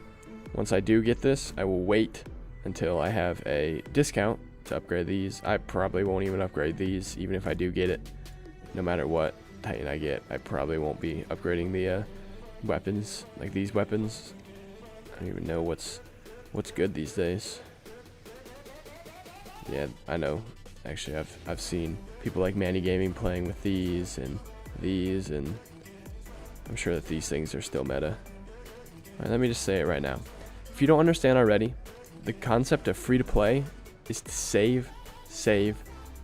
once I do get this, I will wait until I have a discount to upgrade these. I probably won't even upgrade these, even if I do get it. No matter what Titan I get, I probably won't be upgrading the weapons, like these weapons. I don't even know what's good these days. Yeah, I know. Actually, I've seen people like Manny Gaming playing with these, and I'm sure that these things are still meta. Alright, let me just say it right now. If you don't understand already, the concept of free-to-play is to save,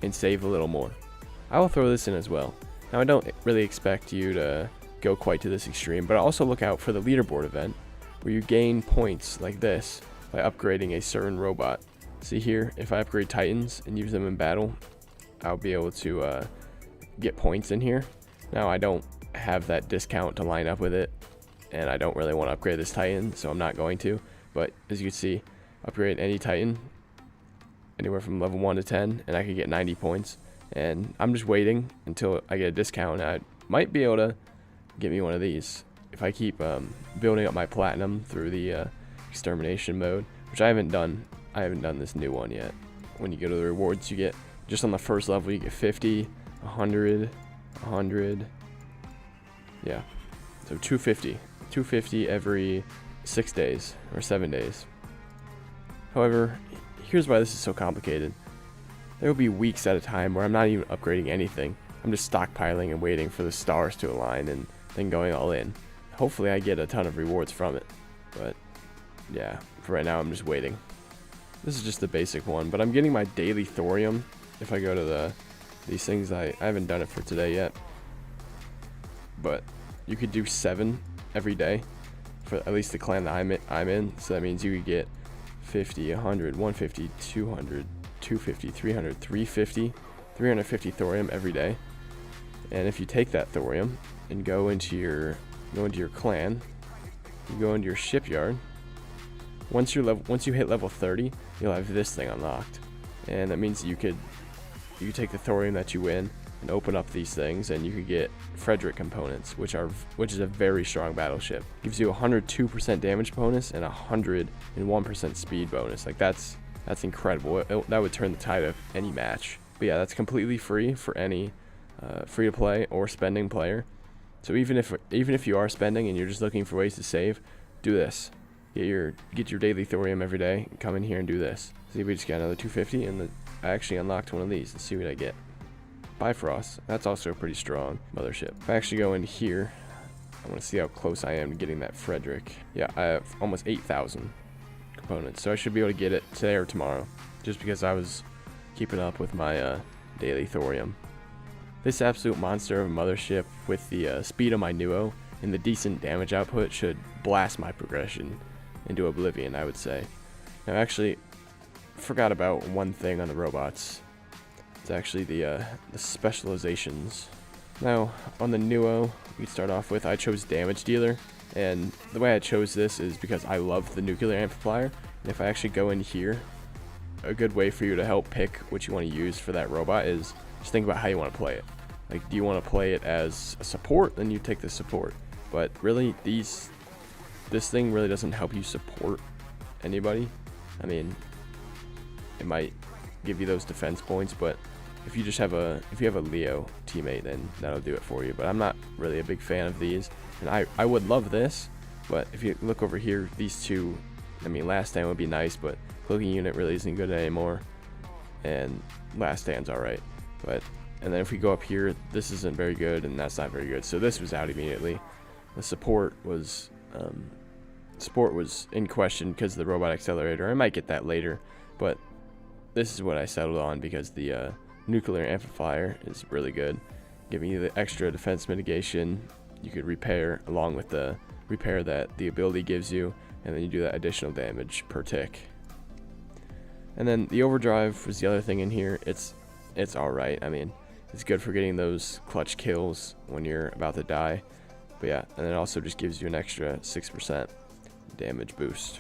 and save a little more. I will throw this in as well. Now, I don't really expect you to go quite to this extreme, but also look out for the leaderboard event, where you gain points like this by upgrading a certain robot. See here, if I upgrade Titans and use them in battle, I'll be able to get points in here. Now, I don't have that discount to line up with it, and I don't really want to upgrade this Titan, so I'm not going to. But as you can see, upgrade any Titan, anywhere from level 1 to 10, and I could get 90 points. And I'm just waiting until I get a discount. I might be able to get me one of these if I keep building up my platinum through the extermination mode, which I haven't done. I haven't done this new one yet. When you go to the rewards, you get, just on the first level, you get 50, 100, 100. Yeah, so 250 every 6 days or 7 days. However, here's why this is so complicated. There will be weeks at a time where I'm not even upgrading anything. I'm just stockpiling and waiting for the stars to align and then going all in. Hopefully I get a ton of rewards from it. But yeah, for right now I'm just waiting. This is just the basic one, but I'm getting my daily thorium if I go to these things. I haven't done it for today yet. But you could do 7 every day for at least the clan that I'm in. So that means you could get 50, 100, 150, 200, 250, 300, 350, 350 thorium every day. And if you take that thorium and go into your clan, you go into your shipyard. Once you hit level 30, you'll have this thing unlocked, and that means you could you take the thorium that you win and open up these things, and you could get Frederick components, which is a very strong battleship. Gives you 102% damage bonus and 101% speed bonus. Like that's incredible. That would turn the tide of any match. But yeah, that's completely free for any free to play or spending player. So even if you are spending and you're just looking for ways to save, do this. Get your daily thorium every day. And come in here and do this. See, we just got another 250, and I actually unlocked one of these. Let's see what I get. Bifrost. That's also a pretty strong mothership. If I actually go in here, I want to see how close I am to getting that Frederick. Yeah, I have almost 8,000 components, so I should be able to get it today or tomorrow, just because I was keeping up with my daily thorium. This absolute monster of a mothership with the speed of my Nuo and the decent damage output should blast my progression into oblivion, I would say. Now, actually, forgot about one thing on the robots. It's actually the specializations. Now, on the Nuo, we start off with, I chose Damage Dealer, and the way I chose this is because I love the nuclear amplifier, and if I actually go in here, a good way for you to help pick what you want to use for that robot is just think about how you want to play it. Like, do you want to play it as a support? Then you take the support. But really, this thing really doesn't help you support anybody. I mean, it might give you those defense points, but if you have a Leo teammate, then that'll do it for you. But I'm not really a big fan of these, and I would love this, but if you look over here, these two, I mean, Last Stand would be nice, but Cloaking Unit really isn't good anymore, and Last Stand's alright. And then if we go up here, this isn't very good, and that's not very good, so this was out immediately. The support was in question because of the robot accelerator. I might get that later, but this is what I settled on because the nuclear amplifier is really good, giving you the extra defense mitigation. You could repair along with the repair that the ability gives you, and then you do that additional damage per tick. And then the overdrive was the other thing in here. It's alright. I mean, it's good for getting those clutch kills when you're about to die. But yeah, and it also just gives you an extra 6% damage boost.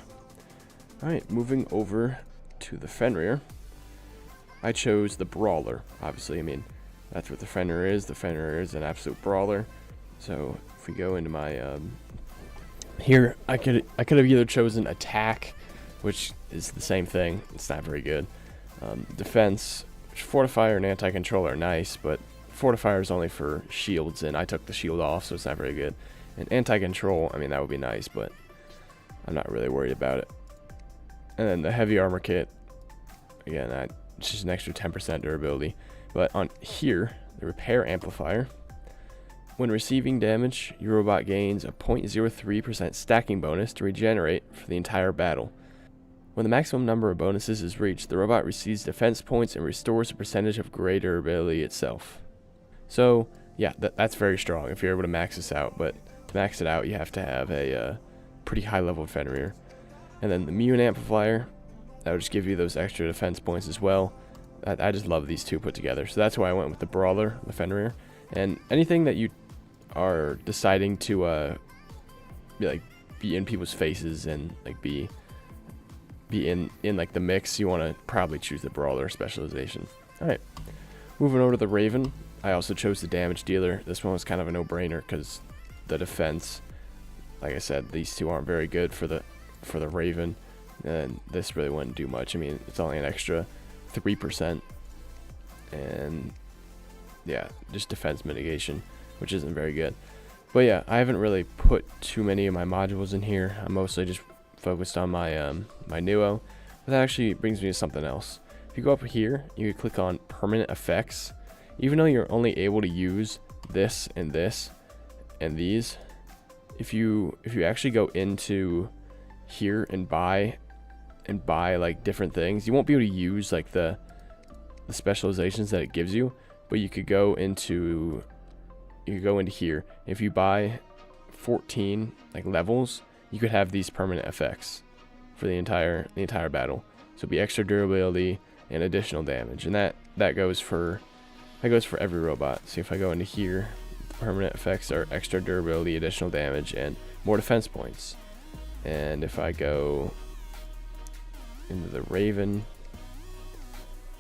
Alright, moving over to the Fenrir. I chose the Brawler, obviously. I mean, that's what the Fenrir is. The Fenrir is an absolute brawler. So if we go into my here, I could have either chosen Attack, which is the same thing. It's not very good. Defense, which Fortifier and Anti-Control are nice, but Fortifier is only for shields, and I took the shield off, so it's not very good. And Anti-Control, I mean, that would be nice, but I'm not really worried about it. And then the Heavy Armor Kit, again, it's just an extra 10% durability. But on here, the Repair Amplifier, when receiving damage, your robot gains a 0.03% stacking bonus to regenerate for the entire battle. When the maximum number of bonuses is reached, the robot receives defense points and restores a percentage of gray durability itself. So, yeah, that's very strong if you're able to max this out, but to max it out, you have to have a pretty high level Fenrir. And then the Immune Amplifier, that would just give you those extra defense points as well. I just love these two put together, so that's why I went with the Brawler, the Fenrir. And anything that you are deciding to be in people's faces and like be in like the mix, you want to probably choose the Brawler specialization. Alright, moving over to the Raven. I also chose the Damage Dealer. This one was kind of a no-brainer because the defense, like I said, these two aren't very good for the Raven, and this really wouldn't do much. I mean, it's only an extra 3%, and yeah, just defense mitigation, which isn't very good. But yeah, I haven't really put too many of my modules in here. I'm mostly just focused on my my Nuo. But that actually brings me to something else. If you go up here, you can click on permanent effects. Even though you're only able to use this and these, if you actually go into here and buy like different things, you won't be able to use like the specializations that it gives you, but you could go into here. If you buy 14 like levels, you could have these permanent effects for the entire battle. So it'd be extra durability and additional damage, and that goes for every robot. So if I go into here, the permanent effects are extra durability, additional damage, and more defense points. And if I go into the Raven,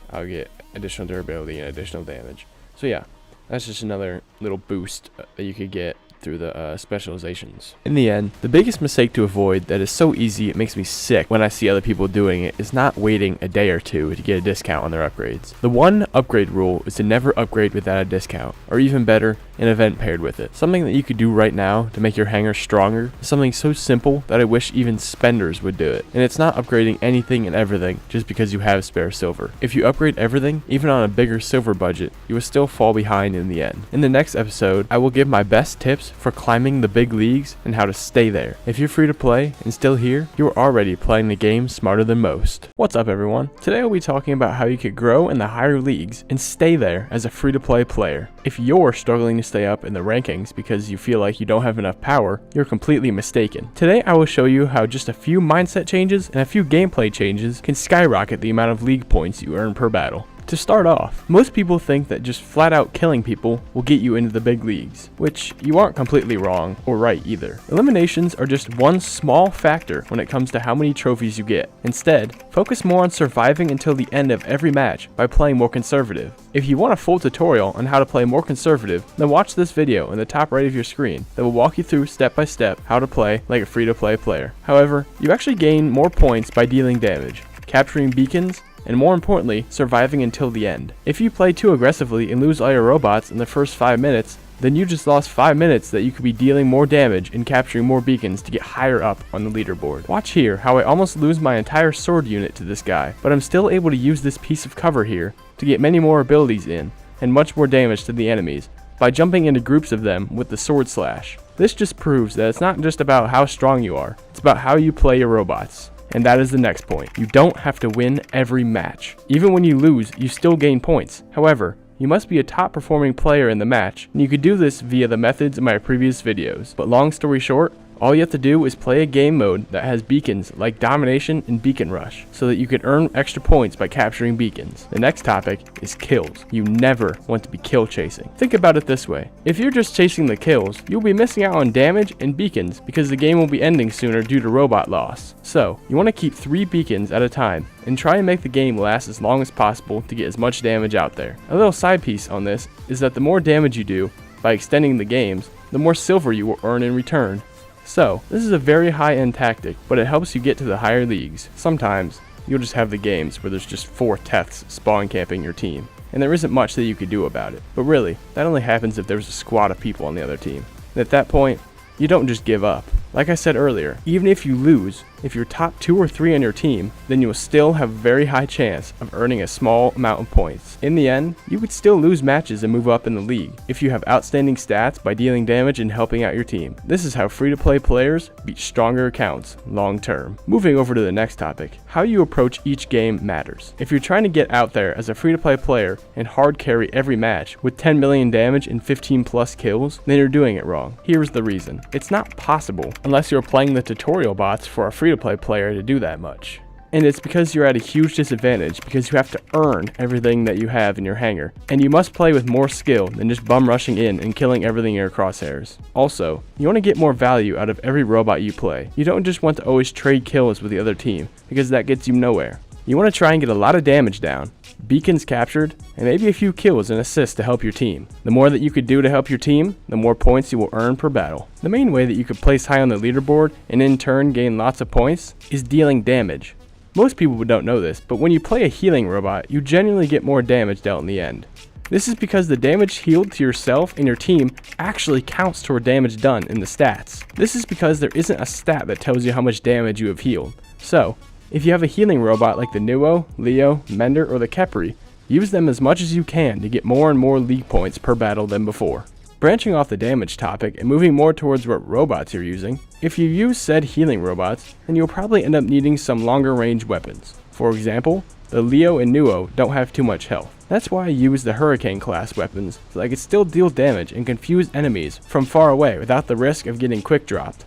I'll get additional durability and additional damage. So yeah, that's just another little boost that you could get through the specializations. In the end, the biggest mistake to avoid that is so easy it makes me sick when I see other people doing it is not waiting a day or two to get a discount on their upgrades. The one upgrade rule is to never upgrade without a discount, or even better, an event paired with it. Something that you could do right now to make your hanger stronger is something so simple that I wish even spenders would do it. And it's not upgrading anything and everything just because you have spare silver. If you upgrade everything, even on a bigger silver budget, you will still fall behind in the end. In the next episode, I will give my best tips for climbing the big leagues and how to stay there. If you're free to play and still here, you are already playing the game smarter than most. What's up everyone? Today I'll be talking about how you could grow in the higher leagues and stay there as a free to play player. If you're struggling to stay up in the rankings because you feel like you don't have enough power, you're completely mistaken. Today I will show you how just a few mindset changes and a few gameplay changes can skyrocket the amount of league points you earn per battle. To start off, most people think that just flat out killing people will get you into the big leagues, which you aren't completely wrong or right either. Eliminations are just one small factor when it comes to how many trophies you get. Instead, focus more on surviving until the end of every match by playing more conservative. If you want a full tutorial on how to play more conservative, then watch this video in the top right of your screen that will walk you through step by step how to play like a free to play player. However, you actually gain more points by dealing damage, capturing beacons, and more importantly, surviving until the end. If you play too aggressively and lose all your robots in the first 5 minutes, then you just lost 5 minutes that you could be dealing more damage and capturing more beacons to get higher up on the leaderboard. Watch here how I almost lose my entire sword unit to this guy, but I'm still able to use this piece of cover here to get many more abilities in and much more damage to the enemies by jumping into groups of them with the sword slash. This just proves that it's not just about how strong you are, it's about how you play your robots. And that is the next point. You don't have to win every match. Even when you lose, you still gain points. However, you must be a top performing player in the match, and you could do this via the methods in my previous videos. But long story short, all you have to do is play a game mode that has beacons like Domination and Beacon Rush, so that you can earn extra points by capturing beacons. The next topic is kills. You never want to be kill chasing. Think about it this way. If you're just chasing the kills, you'll be missing out on damage and beacons because the game will be ending sooner due to robot loss. So, you want to keep 3 beacons at a time and try and make the game last as long as possible to get as much damage out there. A little side piece on this is that the more damage you do by extending the games, the more silver you will earn in return. So, this is a very high-end tactic, but it helps you get to the higher leagues. Sometimes, you'll just have the games where there's just 4 Teths spawn camping your team, and there isn't much that you could do about it. But really, that only happens if there's a squad of people on the other team. And at that point, you don't just give up. Like I said earlier, even if you lose, if you're top 2 or 3 on your team, then you will still have a very high chance of earning a small amount of points. In the end, you could still lose matches and move up in the league if you have outstanding stats by dealing damage and helping out your team. This is how free-to-play players beat stronger accounts long term. Moving over to the next topic, how you approach each game matters. If you're trying to get out there as a free-to-play player and hard carry every match with 10 million damage and 15 plus kills, then you're doing it wrong. Here's the reason. It's not possible unless you're playing the tutorial bots for a free-to-play player to do that much. And it's because you're at a huge disadvantage because you have to earn everything that you have in your hangar, and you must play with more skill than just bum rushing in and killing everything in your crosshairs. Also, you want to get more value out of every robot you play. You don't just want to always trade kills with the other team because that gets you nowhere. You want to try and get a lot of damage down, beacons captured, and maybe a few kills and assists to help your team. The more that you could do to help your team, the more points you will earn per battle. The main way that you could place high on the leaderboard and in turn gain lots of points is dealing damage. Most people don't know this, but when you play a healing robot, you genuinely get more damage dealt in the end. This is because the damage healed to yourself and your team actually counts toward damage done in the stats. This is because there isn't a stat that tells you how much damage you have healed. So, if you have a healing robot like the Nuo, Leo, Mender, or the Khepri, use them as much as you can to get more and more league points per battle than before. Branching off the damage topic and moving more towards what robots you're using, if you use said healing robots, then you'll probably end up needing some longer range weapons. For example, the Leo and Nuo don't have too much health. That's why I use the Hurricane class weapons, so I can still deal damage and confuse enemies from far away without the risk of getting quick dropped.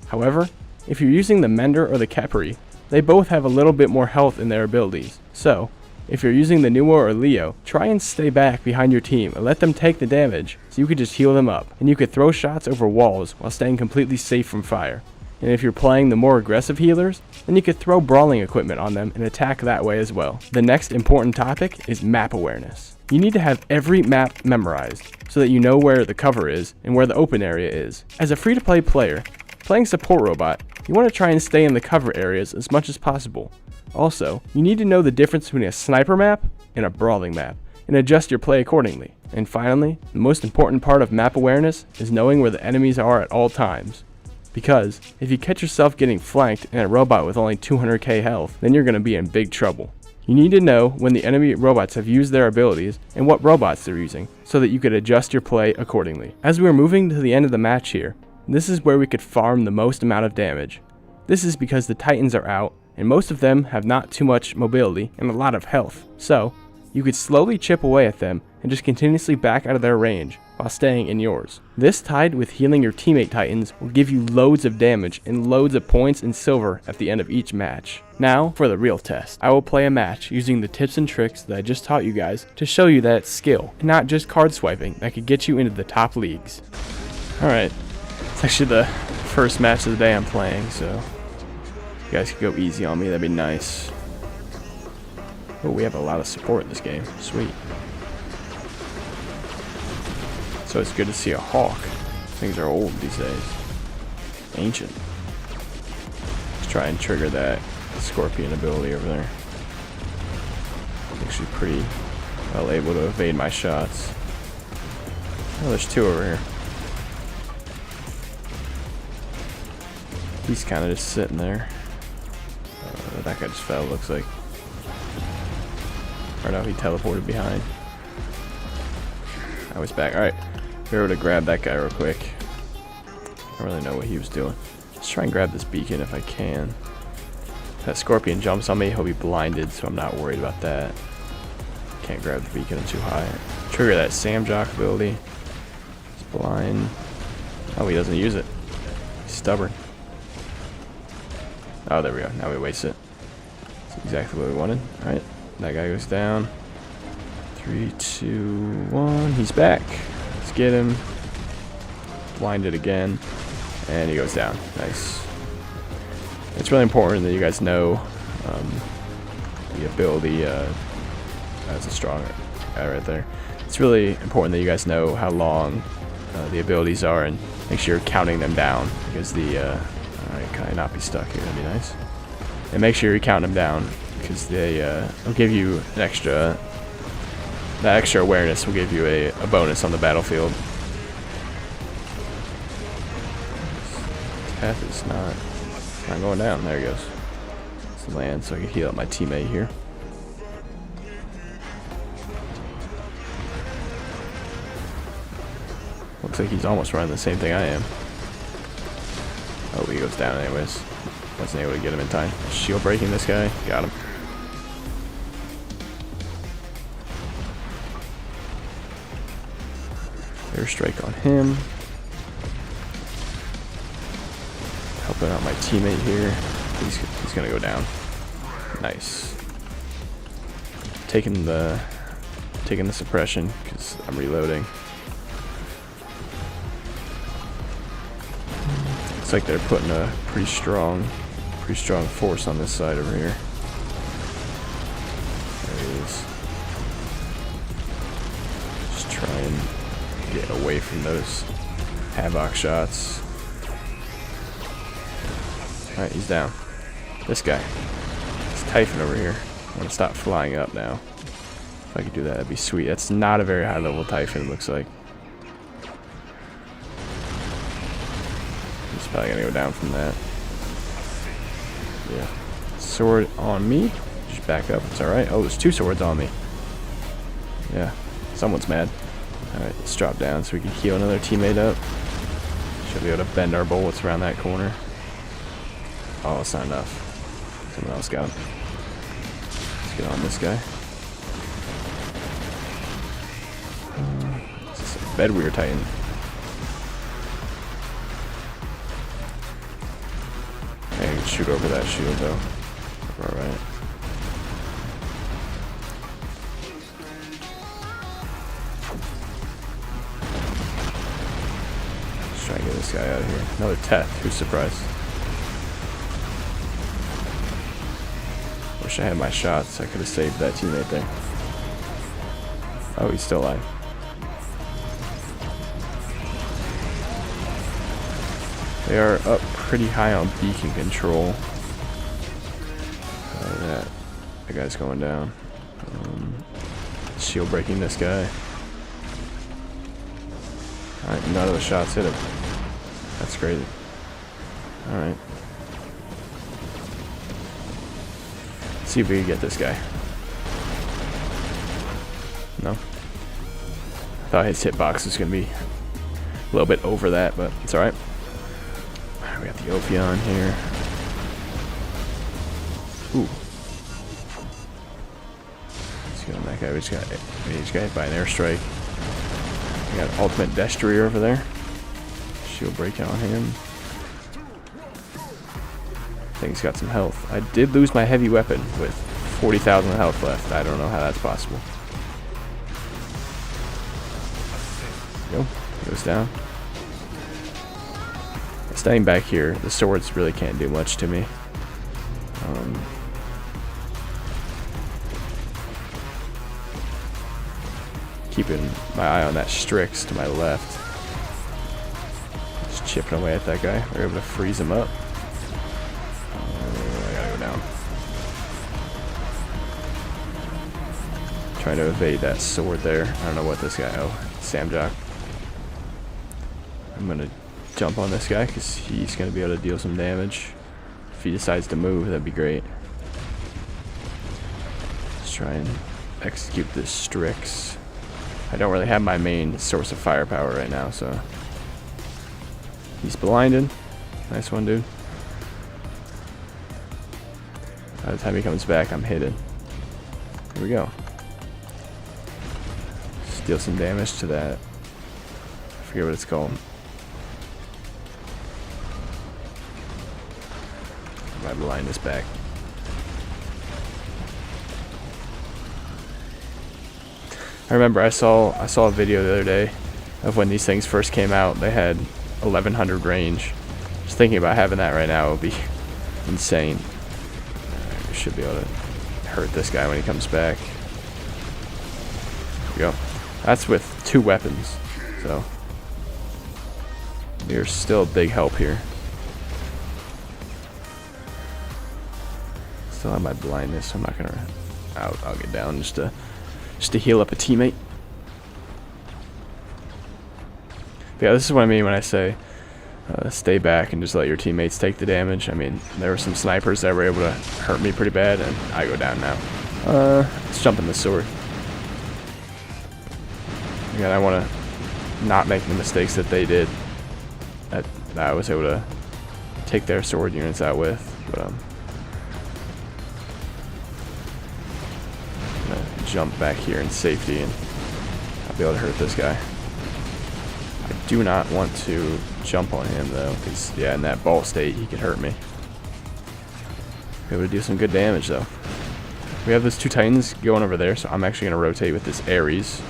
However, if you're using the Mender or the Khepri, they both have a little bit more health in their abilities. So, if you're using the Nuo or Leo, try and stay back behind your team and let them take the damage so you could just heal them up, and you could throw shots over walls while staying completely safe from fire. And if you're playing the more aggressive healers, then you could throw brawling equipment on them and attack that way as well. The next important topic is map awareness. You need to have every map memorized so that you know where the cover is and where the open area is. As a free-to-play player, playing support robot, you want to try and stay in the cover areas as much as possible. Also, you need to know the difference between a sniper map and a brawling map, and adjust your play accordingly. And finally, the most important part of map awareness is knowing where the enemies are at all times. Because if you catch yourself getting flanked in a robot with only 200k health, then you're going to be in big trouble. You need to know when the enemy robots have used their abilities and what robots they're using, so that you could adjust your play accordingly. As we are moving to the end of the match here, this is where we could farm the most amount of damage. This is because the Titans are out, and most of them have not too much mobility and a lot of health. So, you could slowly chip away at them and just continuously back out of their range while staying in yours. This tied with healing your teammate Titans will give you loads of damage and loads of points and silver at the end of each match. Now for the real test. I will play a match using the tips and tricks that I just taught you guys to show you that it's skill and not just card swiping that could get you into the top leagues. Alright, it's actually the first match of the day I'm playing, so you guys could go easy on me, that'd be nice. Oh, we have a lot of support in this game. Sweet. So it's good to see a hawk. Things are old these days. Ancient. Let's try and trigger that scorpion ability over there. Actually pretty well able to evade my shots. Oh, there's two over here. He's kind of just sitting there. That guy just fell, looks like. Or no, he teleported behind. I was back. Alright. Be able to grab that guy real quick. I don't really know what he was doing. Let's try and grab this beacon if I can. If that scorpion jumps on me, he'll be blinded, so I'm not worried about that. Can't grab the beacon, I'm too high. Trigger that Sam Jock ability. He's blind. Oh, he doesn't use it. He's stubborn. Oh, there we go. Now we waste it. That's exactly what we wanted. Alright. That guy goes down. 3, 2, 1. He's back. Let's get him. Blinded again. And he goes down. Nice. It's really important that you guys know the ability. That's a strong guy right there. It's really important that you guys know how long the abilities are and make sure you're counting them down, because the alright, can I not be stuck here? That'd be nice. And make sure you're counting them down, because they will give you an extra. That extra awareness will give you a bonus on the battlefield. This path is not going down. There he goes. Let's land so I can heal up my teammate here. Looks like he's almost running the same thing I am. Oh, he goes down anyways. Wasn't able to get him in time. Shield breaking this guy. Got him. Airstrike on him. Helping out my teammate here. He's gonna go down. Nice. Taking the suppression because I'm reloading. Looks like they're putting a pretty strong force on this side over here. There he is. Just try and get away from those havoc shots. Alright, he's down. This guy. It's Typhon over here. I'm gonna stop flying up now. If I could do that, that'd be sweet. That's not a very high level Typhon, it looks like. He's probably gonna go down from that. Yeah. Sword on me. Just back up. It's alright. Oh, there's two swords on me. Yeah. Someone's mad. Alright, let's drop down so we can heal another teammate up. Should be able to bend our bullets around that corner. Oh, it's not enough. Someone else got him. Let's get on this guy. This is a Bedweir Titan. I can shoot over that shield though. Alright. Let's try and get this guy out of here. Another Teth. Who's surprised? Wish I had my shots. I could have saved that teammate there. Oh, he's still alive. They are up pretty high on beacon control. That guy's going down. Shield breaking this guy. Alright, none of the shots hit him. That's crazy. Alright. Let's see if we can get this guy. No. I thought his hitbox was going to be a little bit over that, but it's alright. We got the Ophion here. Ooh. Let's go on that guy. We just got hit by an airstrike. We got ultimate destroyer over there. Shield break on him. I think he's got some health. I did lose my heavy weapon with 40,000 health left. I don't know how that's possible. There we go. He goes down. Staying back here, the swords really can't do much to me. Keeping my eye on that Strix to my left. Just chipping away at that guy. We're able to freeze him up. I gotta go down. Trying to evade that sword there. I don't know what this guy. Oh, Samjock. I'm gonna jump on this guy because he's gonna be able to deal some damage. If he decides to move, that'd be great. Let's try and execute this Strix. I don't really have my main source of firepower right now, so he's blinded. Nice one, dude. By the time he comes back, I'm hidden. Here we go. Deal some damage to that. I forget what it's called. My blind is back. I remember I saw a video the other day of when these things first came out. They had 1100 range. Just thinking about having that right now would be insane. We should be able to hurt this guy when he comes back. There we go. That's with 2 weapons, so you're still a big help here. Still have my blindness, so I'm not gonna. I'll get down just to heal up a teammate. But yeah, this is what I mean when I say stay back and just let your teammates take the damage. I mean, there were some snipers that were able to hurt me pretty bad, and I go down now. Let's jump in the sword. Again, I want to not make the mistakes that they did. That I was able to take their sword units out with, but I'm gonna jump back here in safety, and I'll be able to hurt this guy. I do not want to jump on him though, because yeah, in that ball state he could hurt me. Be able to do some good damage though. We have those 2 Titans going over there, so I'm actually gonna rotate with this Ares.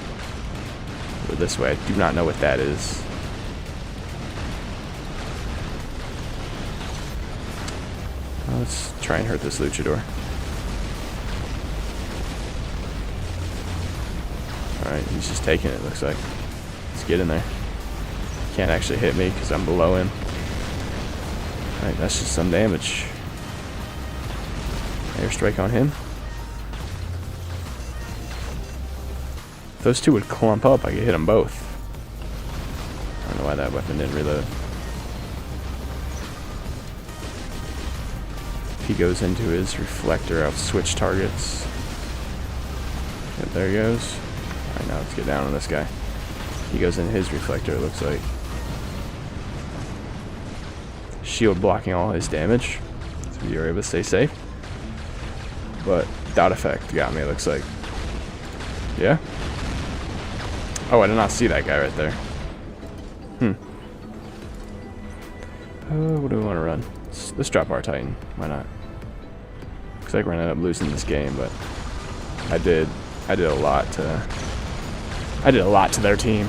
This way. I do not know what that is. Well, let's try and hurt this luchador. Alright, he's just taking it, looks like. Let's get in there. Can't actually hit me because I'm below him. Alright, that's just some damage. Airstrike on him. If those 2 would clump up, I could hit them both. I don't know why that weapon didn't reload. If he goes into his reflector, I'll switch targets. Yep, there he goes. Alright, now let's get down on this guy. He goes in his reflector, it looks like. Shield blocking all his damage, so you're able to stay safe. But dot effect got me, it looks like. Yeah? Oh, I did not see that guy right there. What do we want to run? Let's drop our Titan. Why not? Looks like we're gonna end up losing this game, but I did a lot to their team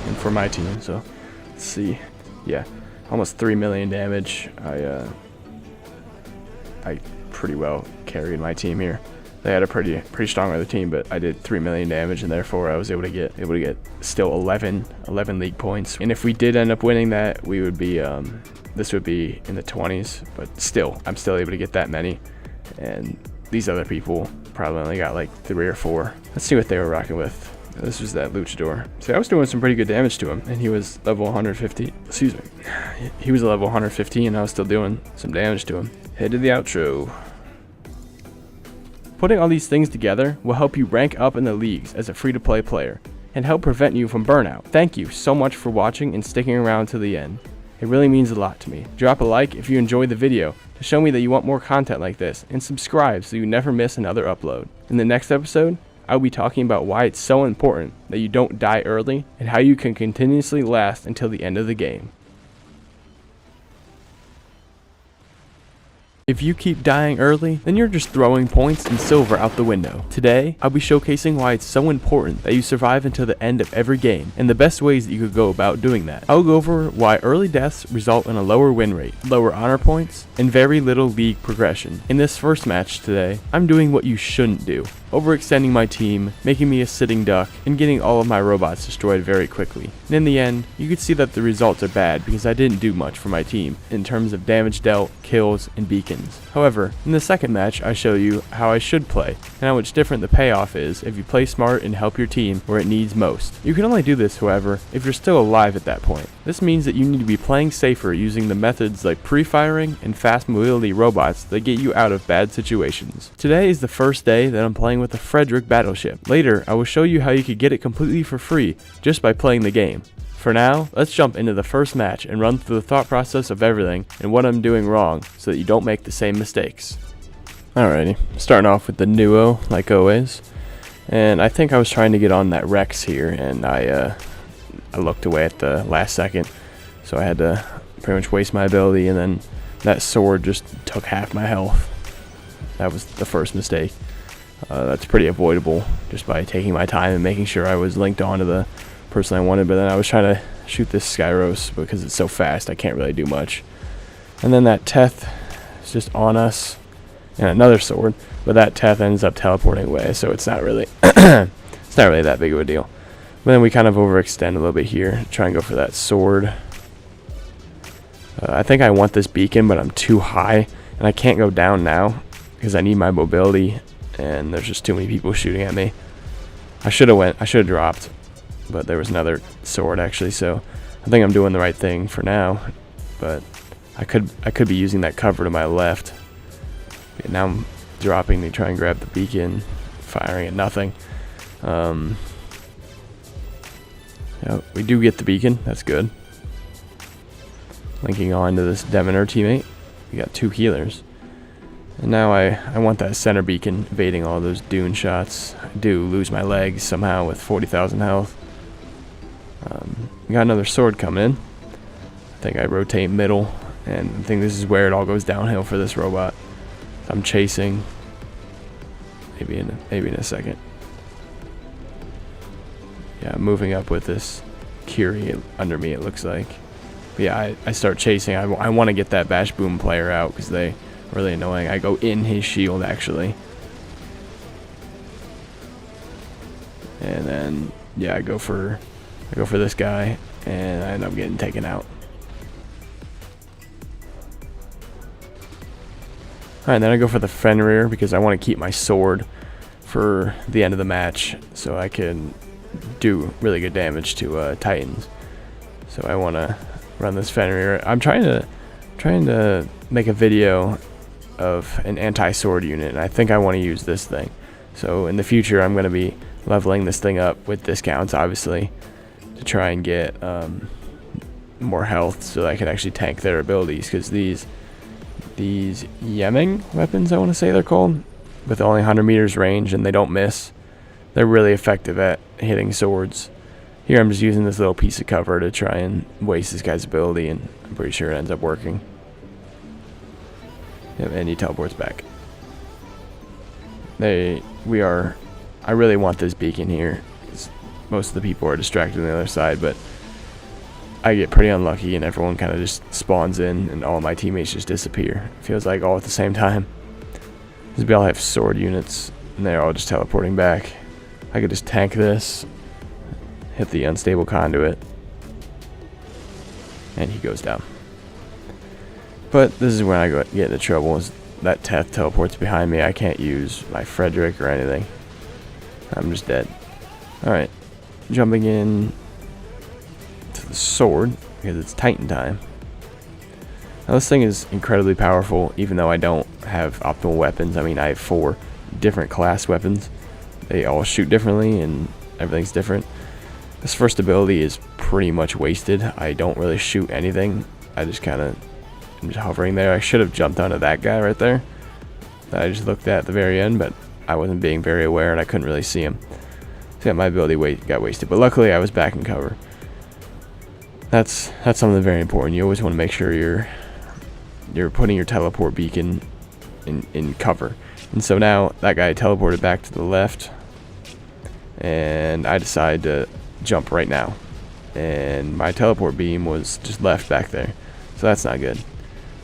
and for my team. So let's see. Yeah, almost 3 million damage. I pretty well carried my team here. They had a pretty strong other team, but I did 3 million damage, and therefore I was able to get still 11 league points. And if we did end up winning that, we would be this would be in the 20s, but still, I'm still able to get that many. And these other people probably only got like 3 or 4. Let's see what they were rocking with. This was that luchador. See, I was doing some pretty good damage to him, and he was level 150. Excuse me. He was a level 150, and I was still doing some damage to him. Head to the outro. Putting all these things together will help you rank up in the leagues as a free-to-play player and help prevent you from burnout. Thank you so much for watching and sticking around to the end. It really means a lot to me. Drop a like if you enjoyed the video to show me that you want more content like this, and subscribe so you never miss another upload. In the next episode, I'll be talking about why it's so important that you don't die early and how you can continuously last until the end of the game. If you keep dying early, then you're just throwing points and silver out the window. Today, I'll be showcasing why it's so important that you survive until the end of every game, and the best ways that you could go about doing that. I'll go over why early deaths result in a lower win rate, lower honor points, and very little league progression. In this first match today, I'm doing what you shouldn't do. Overextending my team, making me a sitting duck, and getting all of my robots destroyed very quickly. And in the end, you could see that the results are bad because I didn't do much for my team in terms of damage dealt, kills, and beacons. However, in the second match, I show you how I should play, and how much different the payoff is if you play smart and help your team where it needs most. You can only do this, however, if you're still alive at that point. This means that you need to be playing safer using the methods like pre-firing and fast mobility robots that get you out of bad situations. Today is the first day that I'm playing with the Frederick battleship. Later, I will show you how you could get it completely for free just by playing the game. For now, let's jump into the first match and run through the thought process of everything and what I'm doing wrong so that you don't make the same mistakes. Alrighty, starting off with the Nuo, like always. And I think I was trying to get on that Rex here, and I looked away at the last second, so I had to pretty much waste my ability, and then that sword just took half my health. That was the first mistake. That's pretty avoidable just by taking my time and making sure I was linked onto the person I wanted, but then I was trying to shoot this Skyros because it's so fast I can't really do much. And then that Teth is just on us, and another sword, but that Teth ends up teleporting away, so it's not really it's not really that big of a deal. But then we kind of overextend a little bit here, try and go for that sword. I think I want this beacon, but I'm too high, and I can't go down now because I need my mobility, and there's just too many people shooting at me. I should have dropped, but there was another sword actually, so I think I'm doing the right thing for now. But I could be using that cover to my left. Okay, now I'm dropping to try and grab the beacon, firing at nothing. Yeah, we do get the beacon, that's good. Linking on to this Demoner teammate. We got 2 healers. And now I want that center beacon evading all those dune shots. I do lose my legs somehow with 40,000 health. We got another sword coming in. I think I rotate middle, and I think this is where it all goes downhill for this robot. I'm chasing. Maybe in a second. Yeah, I'm moving up with this Curie under me, it looks like. But yeah, I start chasing. I want to get that Bash Boom player out because they really annoying. I go in his shield actually, and then yeah, I go for this guy, and I end up getting taken out. Alright, then I go for the Fenrir because I want to keep my sword for the end of the match so I can do really good damage to Titans. So I want to run this Fenrir. I'm trying to make a video of an anti-sword unit, and I think I want to use this thing. So in the future I'm going to be leveling this thing up with discounts, obviously, to try and get more health so that I can actually tank their abilities, because these Yeming weapons, I want to say they're called, with only 100 meters range and they don't miss, they're really effective at hitting swords. Here I'm just using this little piece of cover to try and waste this guy's ability, and I'm pretty sure it ends up working. Yep, and he teleports back. I really want this beacon here. Most of the people are distracted on the other side, but I get pretty unlucky and everyone kind of just spawns in and all my teammates just disappear. It feels like all at the same time. These all have sword units, and they're all just teleporting back. I could just tank this, hit the unstable conduit, and he goes down. But this is when I get into trouble, is that Teth teleports behind me. I can't use my Frederick or anything. I'm just dead. Alright, jumping in to the sword, because it's Titan time. Now this thing is incredibly powerful, even though I don't have optimal weapons. I mean, I have 4 different class weapons. They all shoot differently, and everything's different. This first ability is pretty much wasted. I don't really shoot anything. I just kind of... I'm just hovering there. I should have jumped onto that guy right there that I just looked at the very end, but I wasn't being very aware and I couldn't really see him. So yeah, my ability got wasted, but luckily I was back in cover. That's something very important. You always want to make sure you're putting your teleport beacon in cover. And so now that guy teleported back to the left, and I decided to jump right now, and my teleport beam was just left back there, so that's not good.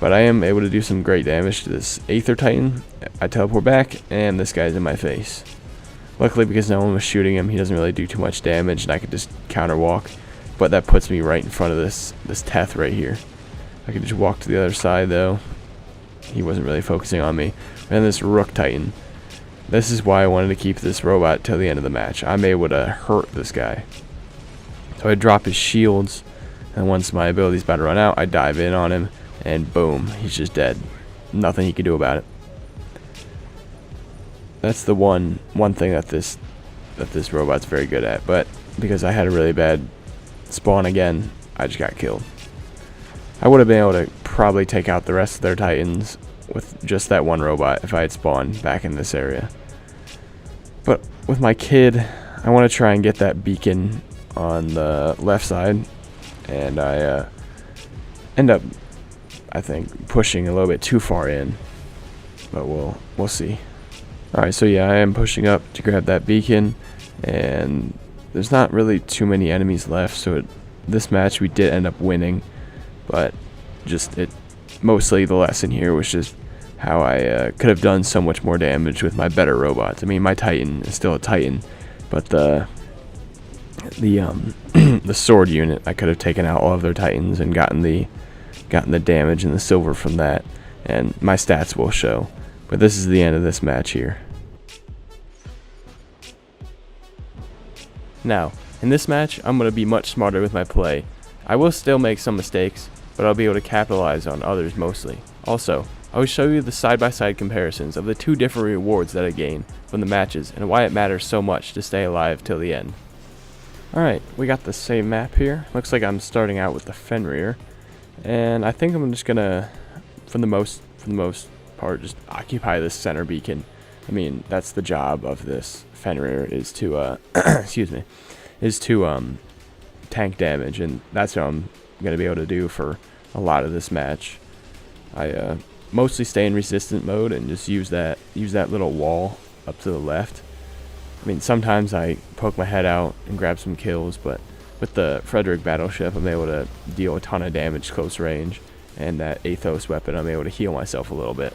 But I am able to do some great damage to this Aether Titan. I teleport back, and this guy's in my face. Luckily, because no one was shooting him, he doesn't really do too much damage, and I could just counter walk. But that puts me right in front of this Teth right here. I could just walk to the other side, though. He wasn't really focusing on me. And this Rook Titan. This is why I wanted to keep this robot till the end of the match. I'm able to hurt this guy. So I drop his shields, and once my ability's about to run out, I dive in on him. And boom, he's just dead. Nothing he can do about it. That's the one thing that this robot's very good at. But because I had a really bad spawn again, I just got killed. I would have been able to probably take out the rest of their Titans with just that one robot if I had spawned back in this area. But with my kid, I want to try and get that beacon on the left side, and I end up, I think, pushing a little bit too far in, but we'll see. Alright, so yeah, I am pushing up to grab that beacon, and there's not really too many enemies left, so this match we did end up winning, but mostly the lesson here was just how I could have done so much more damage with my better robots. I mean, my Titan is still a Titan, but the sword unit, I could have taken out all of their Titans and gotten the damage and the silver from that, and my stats will show. But this is the end of this match here. Now, in this match, I'm going to be much smarter with my play. I will still make some mistakes, but I'll be able to capitalize on others mostly. Also, I will show you the side-by-side comparisons of the 2 different rewards that I gain from the matches and why it matters so much to stay alive till the end. Alright, we got the same map here. Looks like I'm starting out with the Fenrir. And I think I'm just gonna, for the most part, just occupy this center beacon. I mean, that's the job of this Fenrir, is to tank damage, and that's what I'm gonna be able to do for a lot of this match. I mostly stay in resistant mode and just use that little wall up to the left. I mean, sometimes I poke my head out and grab some kills, but with the Frederick battleship, I'm able to deal a ton of damage close range, and that Athos weapon, I'm able to heal myself a little bit.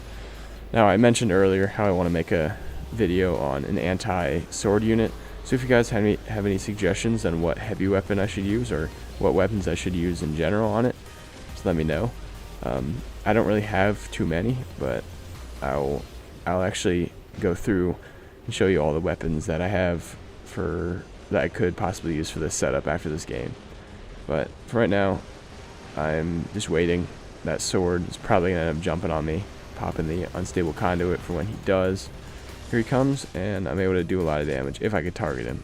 Now, I mentioned earlier how I want to make a video on an anti-sword unit, so if you guys have any suggestions on what heavy weapon I should use, or what weapons I should use in general on it, just let me know. I don't really have too many, but I'll actually go through and show you all the weapons that I have that I could possibly use for this setup after this game. But for right now, I'm just waiting. That sword is probably going to end up jumping on me, popping the unstable conduit for when he does. Here he comes, and I'm able to do a lot of damage if I could target him.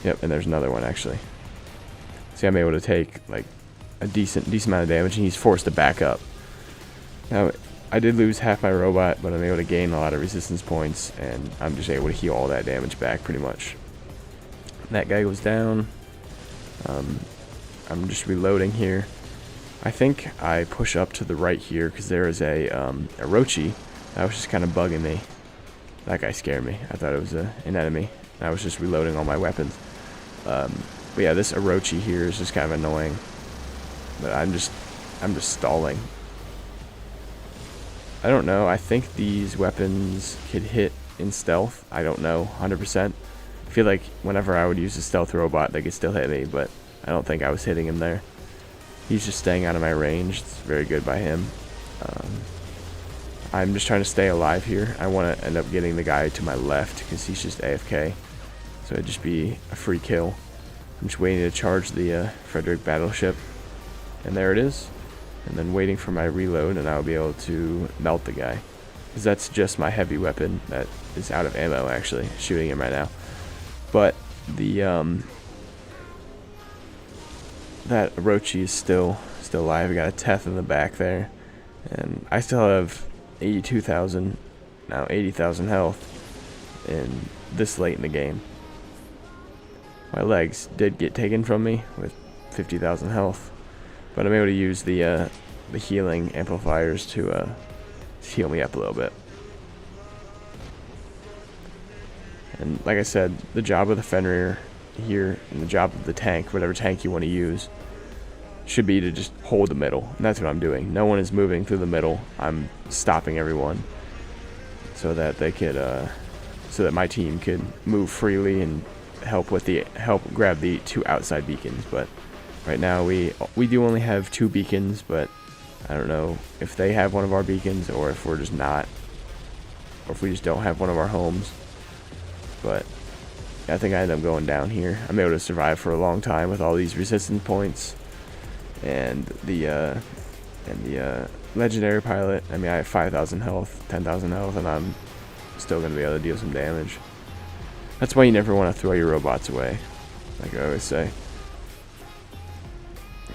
Yep, and there's another one actually. See, I'm able to take like a decent amount of damage, and he's forced to back up. Now, I did lose half my robot, but I'm able to gain a lot of resistance points, and I'm just able to heal all that damage back pretty much. That guy goes down. I'm just reloading here. I think I push up to the right here because there is a Orochi that was just kind of bugging me. That guy scared me. I thought it was an enemy. I was just reloading all my weapons. But yeah, this Orochi here is just kind of annoying. But I'm just stalling. I don't know. I think these weapons could hit in stealth. I don't know 100%. I feel like whenever I would use a stealth robot, they could still hit me, but I don't think I was hitting him there. He's just staying out of my range. It's very good by him. I'm just trying to stay alive here. I want to end up getting the guy to my left because he's just AFK. So it'd just be a free kill. I'm just waiting to charge the Frederick battleship. And there it is. And then waiting for my reload, and I'll be able to melt the guy. Because that's just my heavy weapon that is out of ammo, actually. Shooting him right now. But the that Orochi is still alive. I got a Teth in the back there. And I still have 82,000, now 80,000 health in this late in the game. My legs did get taken from me with 50,000 health, but I'm able to use the healing amplifiers to heal me up a little bit. And like I said, the job of the Fenrir here, and the job of the tank, whatever tank you want to use, should be to just hold the middle, and that's what I'm doing. No one is moving through the middle. I'm stopping everyone so that they could, so that my team could move freely and help grab the 2 outside beacons. But right now we do only have 2 beacons, but I don't know if they have one of our beacons or if we're just not, or if we just don't have one of our homes. But I think I ended up going down here. I'm able to survive for a long time with all these resistance points. And the legendary pilot, I mean, I have 5,000 health, 10,000 health, and I'm still going to be able to deal some damage. That's why you never want to throw your robots away, like I always say.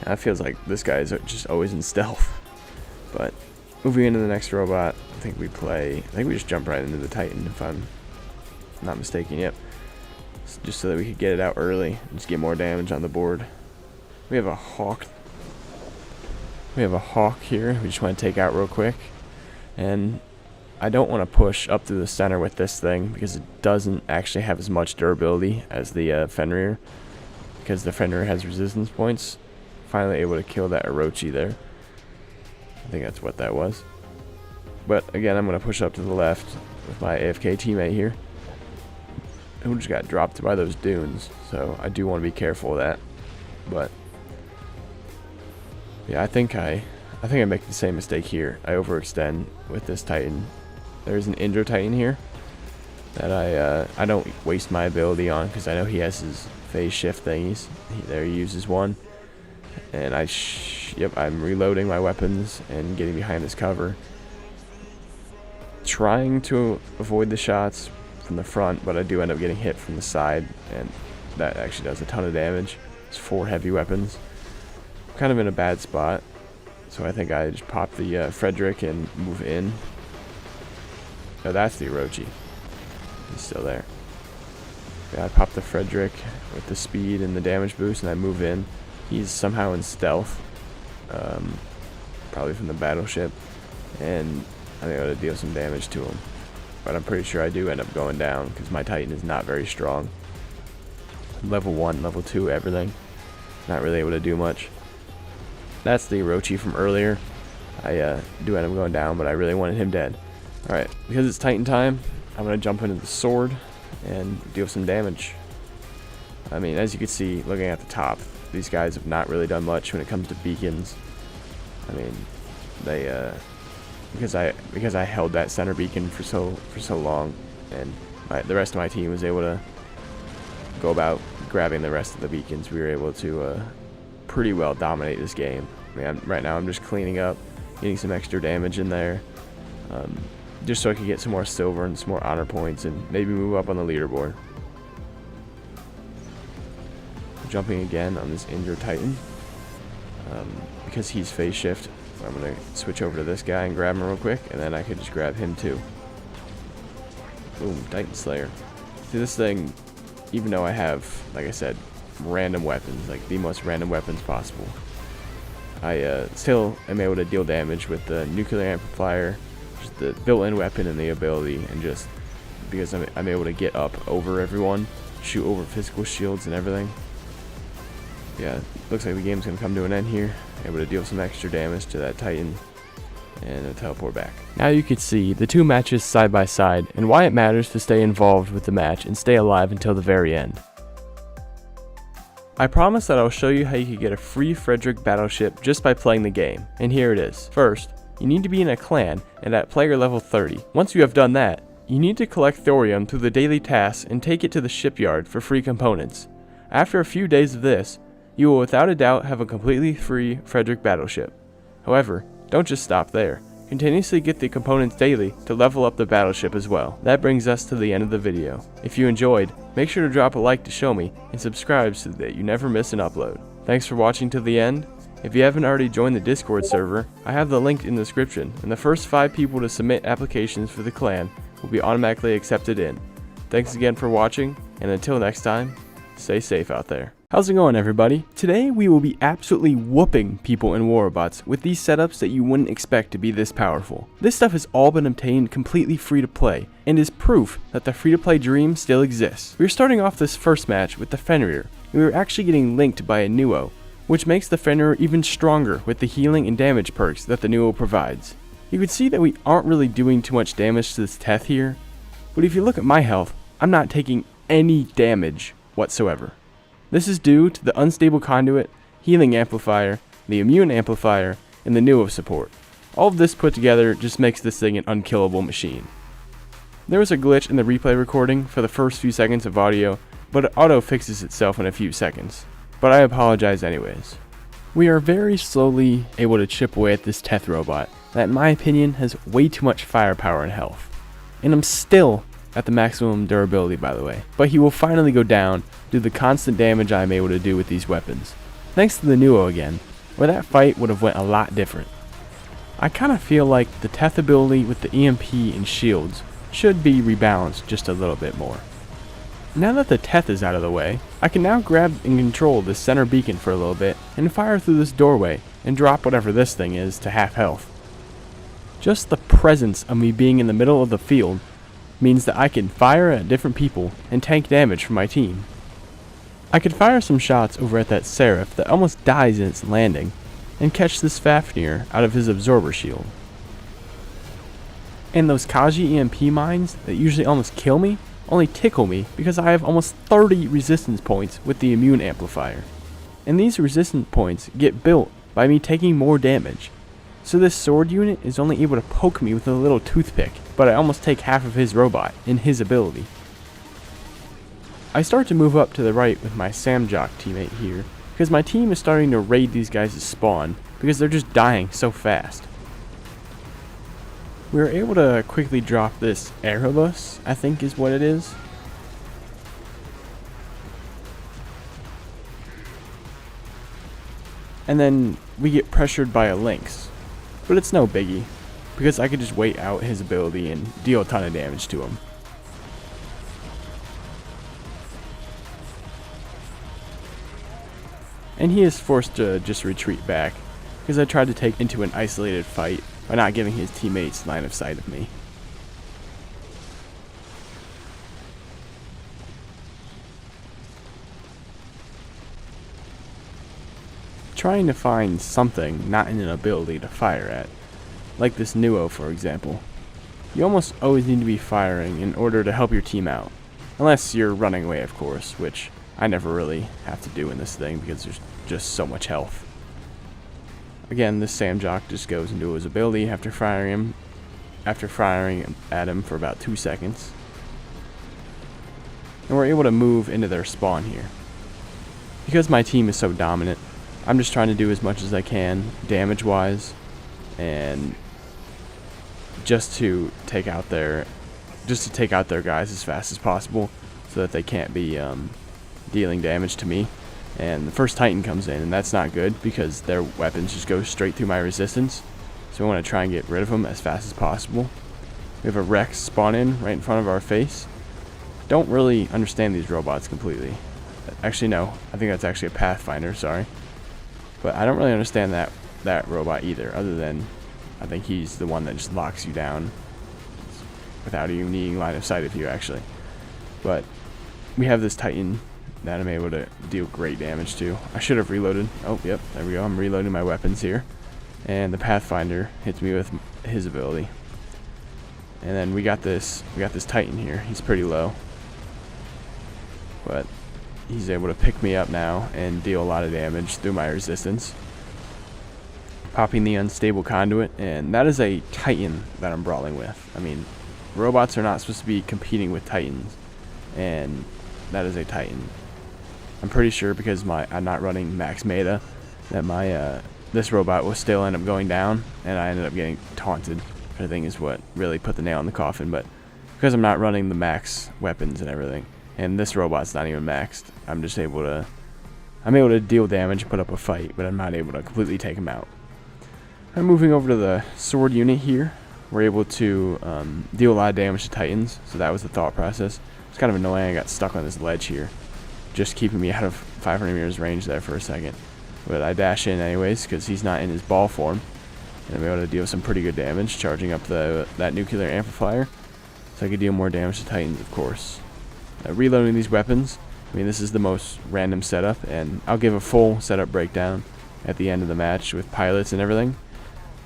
Yeah, it feels like this guy is just always in stealth. But moving into the next robot, I think we just jump right into the Titan, if I'm not mistaken. Yep. Just so that we could get it out early and just get more damage on the board. We have a Hawk. We have a Hawk here. We just want to take out real quick. And I don't want to push up through the center with this thing because it doesn't actually have as much durability as the Fenrir. Because the Fenrir has resistance points. Finally able to kill that Orochi there. I think that's what that was. But again, I'm going to push up to the left with my AFK teammate here. Who just got dropped by those dunes. So I do want to be careful of that. But yeah, I think I make the same mistake here. I overextend with this Titan. There's an Indra Titan here that I don't waste my ability on because I know he has his phase shift thingies. He uses one, and I'm reloading my weapons and getting behind this cover, trying to avoid the shots from the front, but I do end up getting hit from the side, and that actually does a ton of damage. It's 4 heavy weapons. Kind of in a bad spot, so I think I just pop the Frederick and move in. Oh, that's the Orochi. He's still there. Yeah, I pop the Frederick with the speed and the damage boost, and I move in. He's somehow in stealth, probably from the battleship, and I'm able to deal some damage to him. But I'm pretty sure I do end up going down because my Titan is not very strong. Level 1, level 2, everything. Not really able to do much. That's the Orochi from earlier. I do end up going down, but I really wanted him dead. Alright, because it's Titan time, I'm going to jump into the sword and deal some damage. I mean, as you can see, looking at the top, these guys have not really done much when it comes to beacons. I mean, they because I held that center beacon for so long, and the rest of my team was able to go about grabbing the rest of the beacons. We were able to pretty well dominate this game. I mean, right now I'm just cleaning up, getting some extra damage in there, just so I could get some more silver and some more honor points and maybe move up on the leaderboard. Jumping again on this Indra Titan, because he's phase shift. I'm going to switch over to this guy and grab him real quick, and then I could just grab him too. Boom, Titan Slayer. See, this thing, even though I have, like I said, random weapons, like the most random weapons possible, I still am able to deal damage with the nuclear amplifier, just the built-in weapon and the ability, and just because I'm able to get up over everyone, shoot over physical shields and everything. Yeah, looks like the game's gonna come to an end here. Able to deal some extra damage to that Titan. and it'll teleport back. Now you can see the two matches side by side and why it matters to stay involved with the match and stay alive until the very end. I promise that I'll show you how you can get a free Frederick battleship just by playing the game, and here it is. First, you need to be in a clan and at player level 30. Once you have done that, you need to collect thorium through the daily tasks and take it to the shipyard for free components. After a few days of this, you will without a doubt have a completely free Frederick battleship. However, don't just stop there. Continuously get the components daily to level up the battleship as well. That brings us to the end of the video. If you enjoyed, make sure to drop a like to show me and subscribe so that you never miss an upload. Thanks for watching till the end. If you haven't already joined the Discord server, I have the link in the description, and the first 5 people to submit applications for the clan will be automatically accepted in. Thanks again for watching, and until next time, stay safe out there. How's it going, everybody? Today we will be absolutely whooping people in War Robots with these setups that you wouldn't expect to be this powerful. This stuff has all been obtained completely free to play and is proof that the free to play dream still exists. We're starting off this first match with the Fenrir, and we are actually getting linked by a Nuo, which makes the Fenrir even stronger with the healing and damage perks that the Nuo provides. You can see that we aren't really doing too much damage to this Teth here, but if you look at my health, I'm not taking any damage whatsoever. This is due to the unstable conduit, healing amplifier, the immune amplifier, and the Nuo support. All of this put together just makes this thing an unkillable machine. There was a glitch in the replay recording for the first few seconds of audio, but it auto fixes itself in a few seconds. But I apologize anyways. We are very slowly able to chip away at this Teth robot that in my opinion has way too much firepower and health. And I'm still at the maximum durability, by the way, but he will finally go down due to the constant damage I'm able to do with these weapons. Thanks to the Nuo again, where that fight would have went a lot different. I kind of feel like the Teth ability with the EMP and shields should be rebalanced just a little bit more. Now that the Teth is out of the way, I can now grab and control this center beacon for a little bit and fire through this doorway and drop whatever this thing is to half health. Just the presence of me being in the middle of the field means that I can fire at different people and tank damage for my team. I could fire some shots over at that Seraph that almost dies in its landing and catch this Fafnir out of his absorber shield. And those Kaji EMP mines that usually almost kill me only tickle me because I have almost 30 resistance points with the immune amplifier. And these resistance points get built by me taking more damage. So this sword unit is only able to poke me with a little toothpick, but I almost take half of his robot in his ability. I start to move up to the right with my Samjock teammate here, because my team is starting to raid these guys' spawn, because they're just dying so fast. We were able to quickly drop this Erebus, I think is what it is. And then we get pressured by a Lynx. But it's no biggie, because I could just wait out his ability and deal a ton of damage to him. And he is forced to just retreat back, because I tried to take into an isolated fight by not giving his teammates line of sight of me. Trying to find something not in an ability to fire at, like this Nuo for example. You almost always need to be firing in order to help your team out, unless you're running away of course, which I never really have to do in this thing because there's just so much health. Again, this Samjock just goes into his ability after firing at him for about 2 seconds. And we're able to move into their spawn here. Because my team is so dominant, I'm just trying to do as much as I can damage wise and just to take out their guys as fast as possible so that they can't be dealing damage to me. And the first Titan comes in, and that's not good because their weapons just go straight through my resistance. So I want to try and get rid of them as fast as possible. We have a Rex spawn in right in front of our face. Don't really understand these robots completely. Actually, no. I think that's actually a Pathfinder, sorry. But I don't really understand that robot either, other than I think he's the one that just locks you down without even needing line of sight of you, actually. But we have this Titan that I'm able to deal great damage to. I should have reloaded. Oh, yep, there we go. I'm reloading my weapons here. and the Pathfinder hits me with his ability. And then we got this Titan here. He's pretty low, but he's able to pick me up now and deal a lot of damage through my resistance. Popping the unstable conduit, and that is a Titan that I'm brawling with. I mean, robots are not supposed to be competing with Titans, and that is a Titan. I'm pretty sure because I'm not running max meta that my this robot will still end up going down, and I ended up getting taunted. I think is what really put the nail in the coffin. But because I'm not running the max weapons and everything, and this robot's not even maxed, I'm able to deal damage, put up a fight, but I'm not able to completely take him out. I'm moving over to the sword unit here. We're able to deal a lot of damage to Titans, so that was the thought process. It's kind of annoying I got stuck on this ledge here, just keeping me out of 500 meters range there for a second. But I dash in anyways because he's not in his ball form, and I'm able to deal some pretty good damage, charging up that nuclear amplifier, so I could deal more damage to Titans, of course. Reloading these weapons, I mean, this is the most random setup, and I'll give a full setup breakdown at the end of the match with pilots and everything.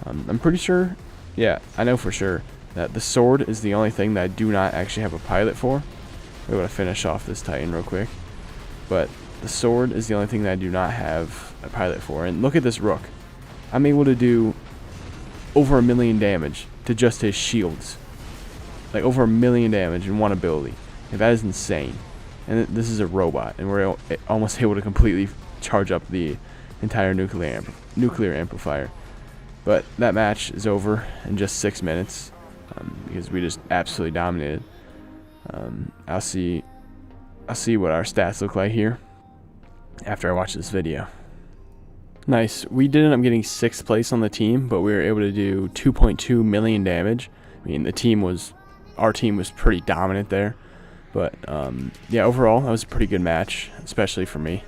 I'm pretty sure, yeah, I know for sure that the sword is the only thing that I do not actually have a pilot for. We're able to finish off this Titan real quick, but the sword is the only thing that I do not have a pilot for. And look at this Rook. I'm able to do over 1 million damage to just his shields. Like over 1 million damage in one ability. Like, that is insane. And this is a robot, and we're almost able to completely charge up the entire nuclear amplifier. But that match is over in just 6 minutes because we just absolutely dominated. I'll see what our stats look like here after I watch this video. Nice. We did end up getting 6th place on the team, but we were able to do 2.2 million damage. I mean, our team was pretty dominant there. But yeah, overall, that was a pretty good match, especially for me.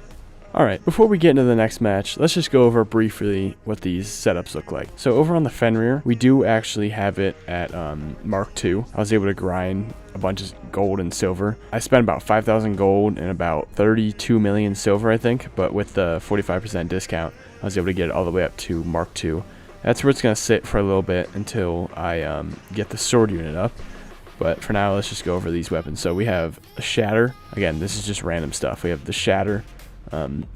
Alright, before we get into the next match, let's just go over briefly what these setups look like. So over on the Fenrir, we do actually have it at Mark II. I was able to grind a bunch of gold and silver. I spent about 5,000 gold and about 32 million silver, I think. But with the 45% discount, I was able to get it all the way up to Mark II. That's where it's going to sit for a little bit until I get the sword unit up. But for now, let's just go over these weapons. So we have a Shatter. Again, this is just random stuff. We have the Shatter.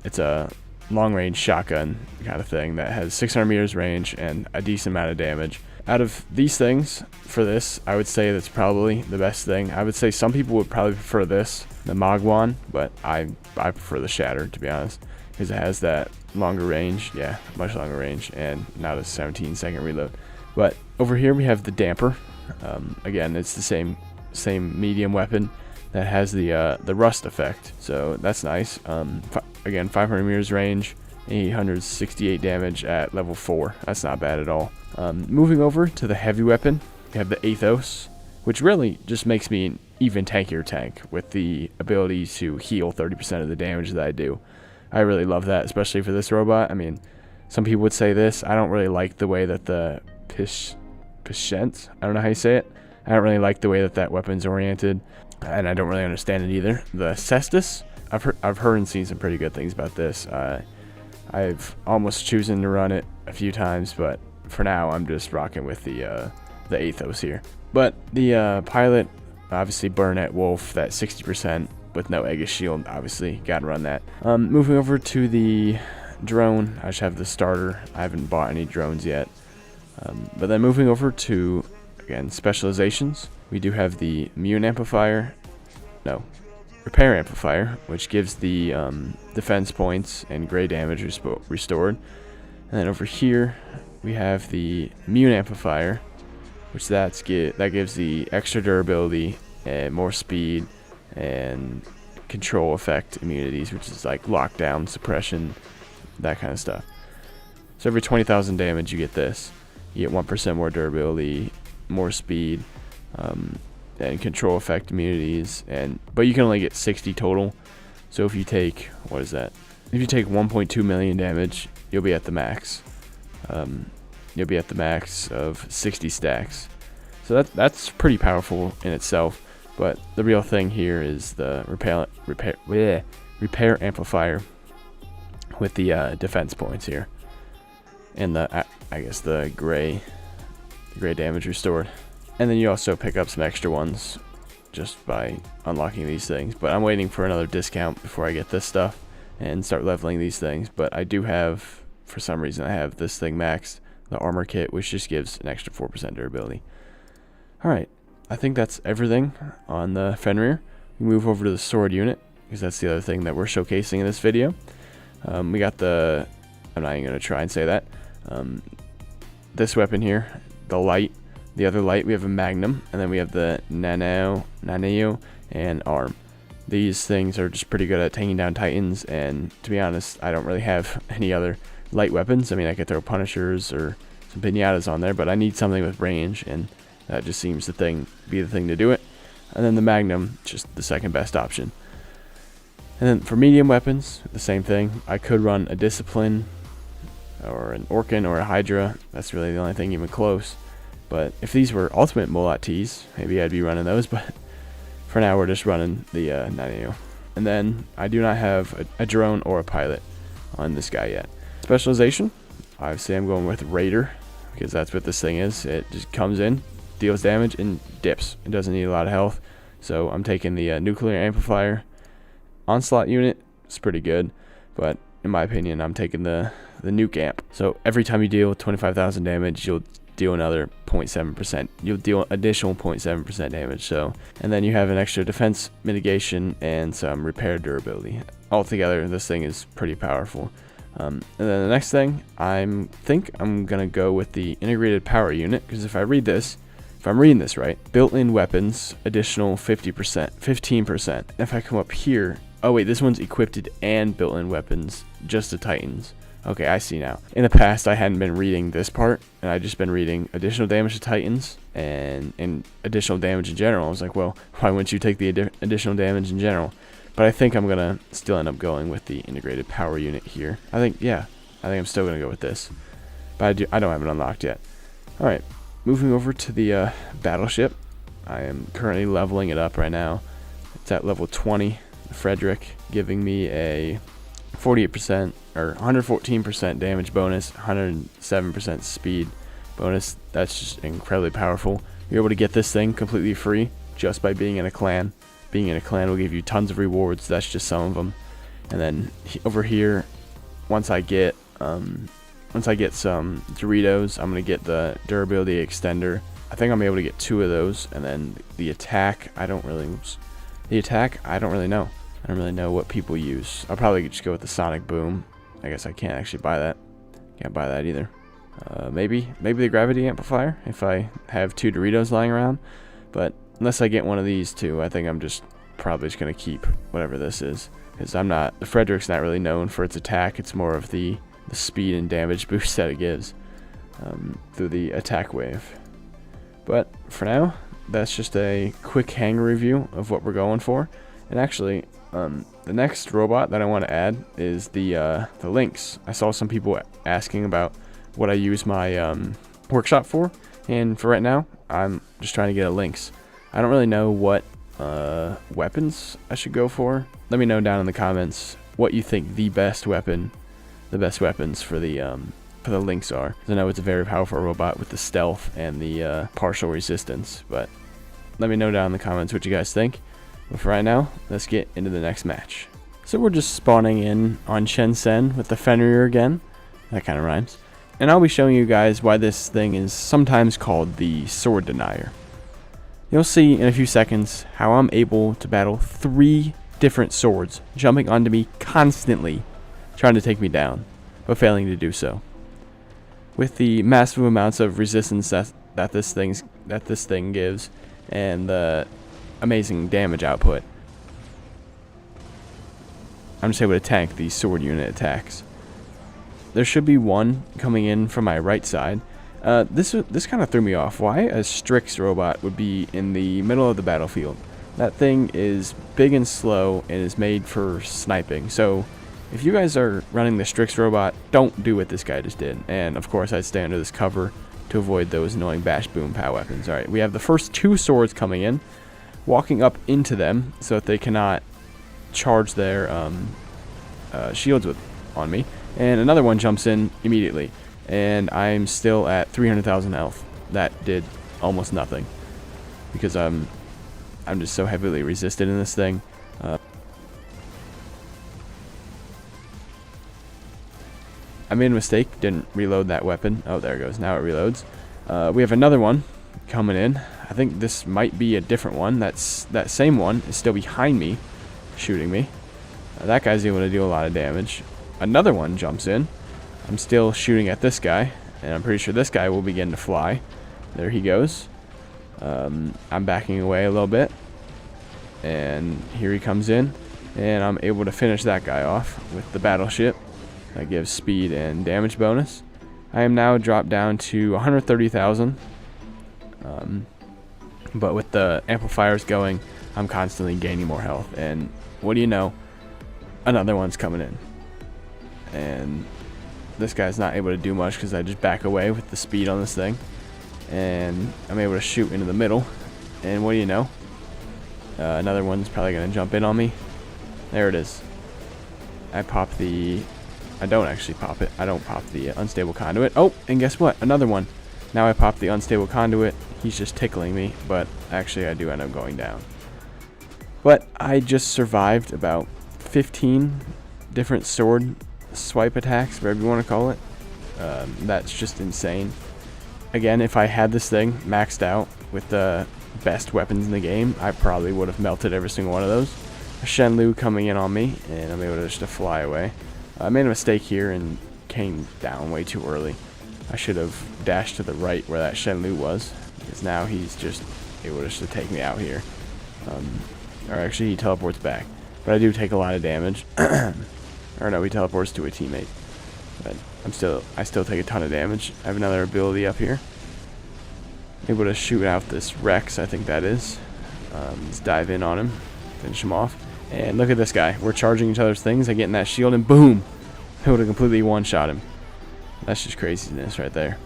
It's a long-range shotgun kind of thing that has 600 meters range and a decent amount of damage. Out of these things, for this, I would say that's probably the best thing. I would say some people would probably prefer this, the Magwan, but I prefer the Shatter, to be honest, because it has that longer range. Yeah, much longer range, and not a 17-second reload. But over here we have the Damper. Again, it's the same medium weapon that has the rust effect, so that's nice. Again, 500 meters range, 868 damage at level 4. That's not bad at all. Moving over to the heavy weapon, we have the Athos, which really just makes me an even tankier tank with the ability to heal 30% of the damage that I do. I really love that, especially for this robot. I mean, some people would say this. I don't really like the way that the Pishent, I don't know how you say it. I don't really like the way that weapon's oriented, and I don't really understand it either. The Cestus, I've heard and seen some pretty good things about this. I've almost chosen to run it a few times, but for now I'm just rocking with the Athos here. But the pilot, obviously Burnett Wolf, that 60% with no Aegis shield, obviously gotta run that. Moving over to the drone, I just have the starter. I haven't bought any drones yet. But then moving over to, again, specializations, we do have the repair amplifier, which gives the defense points and gray damage restored. And then over here we have the immune amplifier, which that gives the extra durability and more speed and control effect immunities, which is like lockdown, suppression, that kind of stuff. So every 20,000 damage you get this. You get 1% more durability, more speed, and control effect immunities, but you can only get 60 total. So if you take, what is that? If you take 1.2 million damage, you'll be at the max. You'll be at the max of 60 stacks. So that's pretty powerful in itself. But the real thing here is the repair amplifier with the defense points here. and I guess the gray damage restored. And then you also pick up some extra ones just by unlocking these things. But I'm waiting for another discount before I get this stuff and start leveling these things. But I do have, for some reason, I have this thing maxed, the armor kit, which just gives an extra 4% durability. Alright, I think that's everything on the Fenrir. We move over to the sword unit, because that's the other thing that we're showcasing in this video. We got the, I'm not even going to try and say that, this weapon here, the light. The other light, we have a magnum, and then we have the nano, and arm. These things are just pretty good at taking down titans, and to be honest, I don't really have any other light weapons. I mean, I could throw punishers or some pinatas on there, but I need something with range, and that just seems to be the thing to do it. And then the magnum, just the second best option. And then for medium weapons, the same thing. I could run a discipline, or an Orkin, or a Hydra. That's really the only thing even close. But if these were ultimate Molat Ts, maybe I'd be running those, but for now we're just running the Nano. And then I do not have a drone or a pilot on this guy yet. Specialization, obviously I'm going with Raider, because that's what this thing is. It just comes in, deals damage, and dips. It doesn't need a lot of health. So I'm taking the nuclear amplifier. Onslaught unit is pretty good, but in my opinion, I'm taking the nuke amp. So every time you deal 25,000 damage, you'll deal another 0.7%. You'll deal additional 0.7% damage. So, and then you have an extra defense mitigation and some repair durability. Altogether, this thing is pretty powerful. And then the next thing, I think I'm gonna go with the integrated power unit, because if I'm reading this right, built-in weapons, additional 15%. And if I come up here, oh wait, this one's equipped and built-in weapons, just the Titans. Okay, I see now. In the past, I hadn't been reading this part, and I'd just been reading additional damage to Titans and additional damage in general. I was like, well, why wouldn't you take the additional damage in general? But I think I'm gonna still end up going with the integrated power unit here. I think I'm still gonna go with this. But I don't have it unlocked yet. Alright, moving over to the battleship. I am currently leveling it up right now. It's at level 20. Frederick giving me a 48% or 114% damage bonus, 107% speed bonus. That's just incredibly powerful. You're able to get this thing completely free just by being in a clan. Being in a clan will give you tons of rewards. That's just some of them. And then over here, once I get some Doritos, I'm gonna get the durability extender. I think I'm able to get 2 of those, and then the attack. I don't really know. I don't really know what people use. I'll probably just go with the sonic boom. I guess I can't actually buy that. Can't buy that either. Maybe the gravity amplifier if I have 2 Doritos lying around. But unless I get one of these 2, I think I'm probably just gonna keep whatever this is, because the Frederick's not really known for its attack. It's more of the speed and damage boost that it gives through the attack wave. But for now, that's just a quick hanger review of what we're going for. And actually, the next robot that I want to add is the Lynx. I saw some people asking about what I use my workshop for, and for right now, I'm just trying to get a Lynx. I don't really know what weapons I should go for. Let me know down in the comments what you think the best weapons for the Lynx are. I know it's a very powerful robot with the stealth and the partial resistance, but let me know down in the comments what you guys think. But for right now, let's get into the next match. So we're just spawning in on Shenzhen with the Fenrir again. That kind of rhymes. And I'll be showing you guys why this thing is sometimes called the Sword Denier. You'll see in a few seconds how I'm able to battle 3 different swords jumping onto me constantly, trying to take me down, but failing to do so. With the massive amounts of resistance that this thing gives, and the amazing damage output, I'm just able to tank these sword unit attacks. There should be one coming in from my right side. This kind of threw me off. Why a Strix robot would be in the middle of the battlefield? That thing is big and slow and is made for sniping. So if you guys are running the Strix robot, don't do what this guy just did. And of course, I'd stay under this cover to avoid those annoying bash boom pow weapons. Alright, we have the first 2 swords coming in, walking up into them so that they cannot charge their shields on me. And another one jumps in immediately. and I'm still at 300,000 health. That did almost nothing because I'm just so heavily resisted in this thing. I made a mistake, didn't reload that weapon. Oh, there it goes. Now it reloads. We have another one coming in. I think this might be a different one. That same one is still behind me, shooting me. That guy's able to do a lot of damage. Another one jumps in. I'm still shooting at this guy, and I'm pretty sure this guy will begin to fly. There he goes. I'm backing away a little bit, and here he comes in, and I'm able to finish that guy off with the battleship. That gives speed and damage bonus. I am now dropped down to 130,000. But with the amplifiers going, I'm constantly gaining more health. And what do you know? Another one's coming in. And this guy's not able to do much because I just back away with the speed on this thing. And I'm able to shoot into the middle. And what do you know? Another one's probably going to jump in on me. There it is. I don't actually pop it. I don't pop the unstable conduit. Oh, and guess what? Another one. Now I pop the unstable conduit. He's just tickling me, but actually I do end up going down. But I just survived about 15 different sword swipe attacks, whatever you want to call it. That's just insane. Again, if I had this thing maxed out with the best weapons in the game, I probably would have melted every single one of those. A Shenlu coming in on me, and I'm able to just fly away. I made a mistake here and came down way too early. I should have dashed to the right where that Shenlu was, because now he's just able just to take me out here. Or actually, he teleports back. But I do take a lot of damage. Or no, he teleports to a teammate. But I still take a ton of damage. I have another ability up here. Able to shoot out this Rex, I think that is. Let's dive in on him, finish him off. And look at this guy. We're charging each other's things. I get in that shield and boom! Able to completely one-shot him. That's just craziness right there.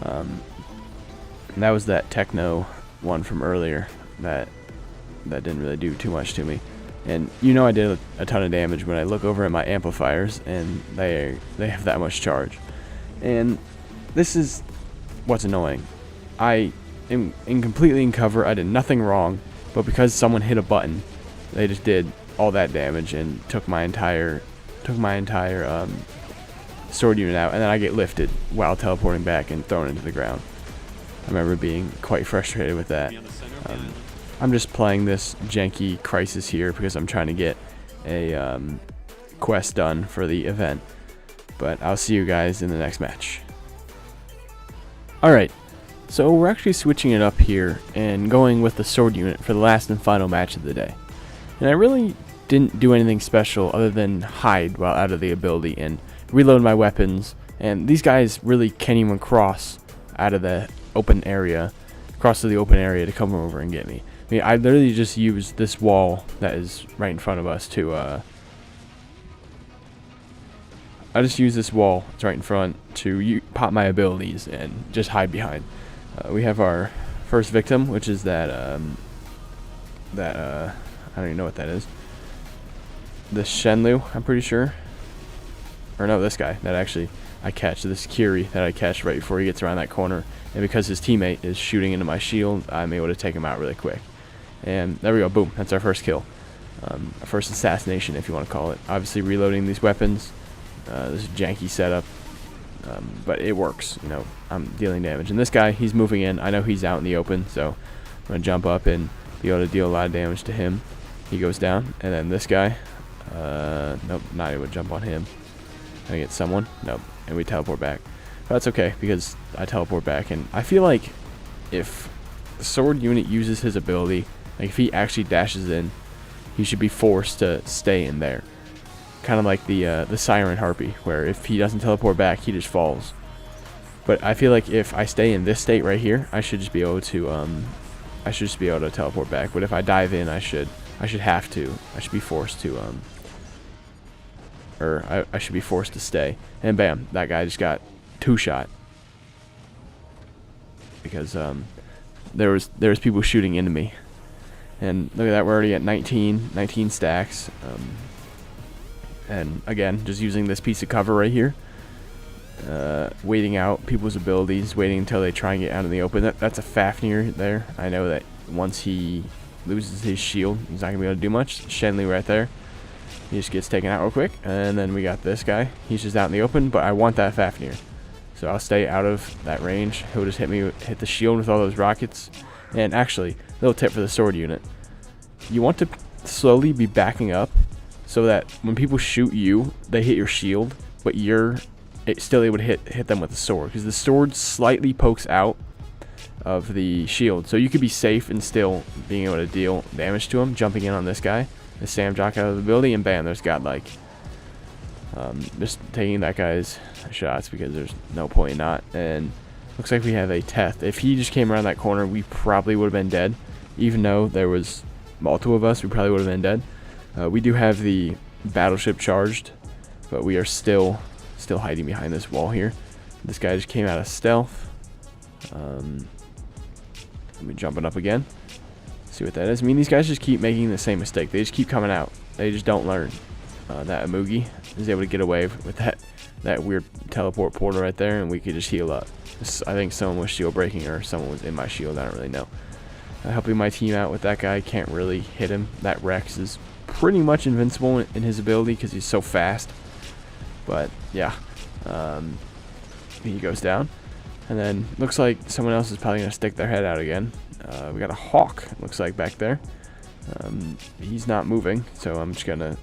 And that was that techno one from earlier that didn't really do too much to me. And you know I did a ton of damage when I look over at my amplifiers and they have that much charge. And this is what's annoying. I am completely in cover. I did nothing wrong, but because someone hit a button, they just did all that damage and took my entire sword unit out, and then I get lifted while teleporting back and thrown into the ground. I remember being quite frustrated with that. I'm just playing this janky crisis here because I'm trying to get a quest done for the event. But I'll see you guys in the next match. Alright, so we're actually switching it up here and going with the sword unit for the last and final match of the day. And I really didn't do anything special other than hide while out of the ability and reload my weapons. And these guys really can't even cross out of the open area, cross to the open area to come over and get me. I mean, I literally just used this wall that is right in front of us to, I just use this wall that's right in front to pop my abilities and just hide behind. We have our first victim, which is that, I don't even know what that is. This Shenlu, I'm pretty sure. Or no, this guy that actually I catch. This Kiri that I catch right before he gets around that corner. And because his teammate is shooting into my shield, I'm able to take him out really quick. And there we go, boom, that's our first kill. Our first assassination, if you want to call it. Obviously reloading these weapons. This janky setup. But it works, you know, I'm dealing damage. And this guy, he's moving in. I know he's out in the open, so I'm going to jump up and be able to deal a lot of damage to him. He goes down. And then this guy, nope, not able to jump on him. Can I get someone? Nope. And we teleport back. But that's okay, because I teleport back. And I feel like if the sword unit uses his ability, like if he actually dashes in, he should be forced to stay in there. Kind of like the Siren Harpy, where if he doesn't teleport back, he just falls. But I feel like if I stay in this state right here, I should just be able to teleport back. But if I dive in, I should be forced to I should be forced to stay. And bam, that guy just got two-shot because there was people shooting into me. And look at that, we're already at 19 stacks. And again, just using this piece of cover right here. waiting out people's abilities, waiting until they try and get out in the open. That's a Fafnir there. I know that once he loses his shield, he's not going to be able to do much. Shenley right there. He just gets taken out real quick. And then we got this guy. He's just out in the open, but I want that Fafnir. So I'll stay out of that range. He'll just hit the shield with all those rockets. And actually, little tip for the sword unit. You want to slowly be backing up so that when people shoot you, they hit your shield, but you're still able to hit them with the sword. Because the sword slightly pokes out of the shield. So you could be safe and still being able to deal damage to him. Jumping in on this guy. The Sam Jock out of the building, and bam, there's Godlike. Just taking that guy's shots because there's no point in not. And looks like we have a Teth. If he just came around that corner, we probably would have been dead. Even though there was multiple of us, we probably would have been dead. We do have the battleship charged, but we are still hiding behind this wall here. This guy just came out of stealth. Let me jump it up again. See what that is. I mean, these guys just keep making the same mistake. They just keep coming out. They just don't learn. That Amugi is able to get away with that weird teleport portal right there, and we could just heal up. I think someone was shield breaking, or someone was in my shield. I don't really know. Helping my team out with that guy. Can't really hit him. That Rex is pretty much invincible in his ability because he's so fast. But yeah, he goes down, and then looks like someone else is probably gonna stick their head out again. We got a Hawk, looks like, back there. He's not moving, so I'm just gonna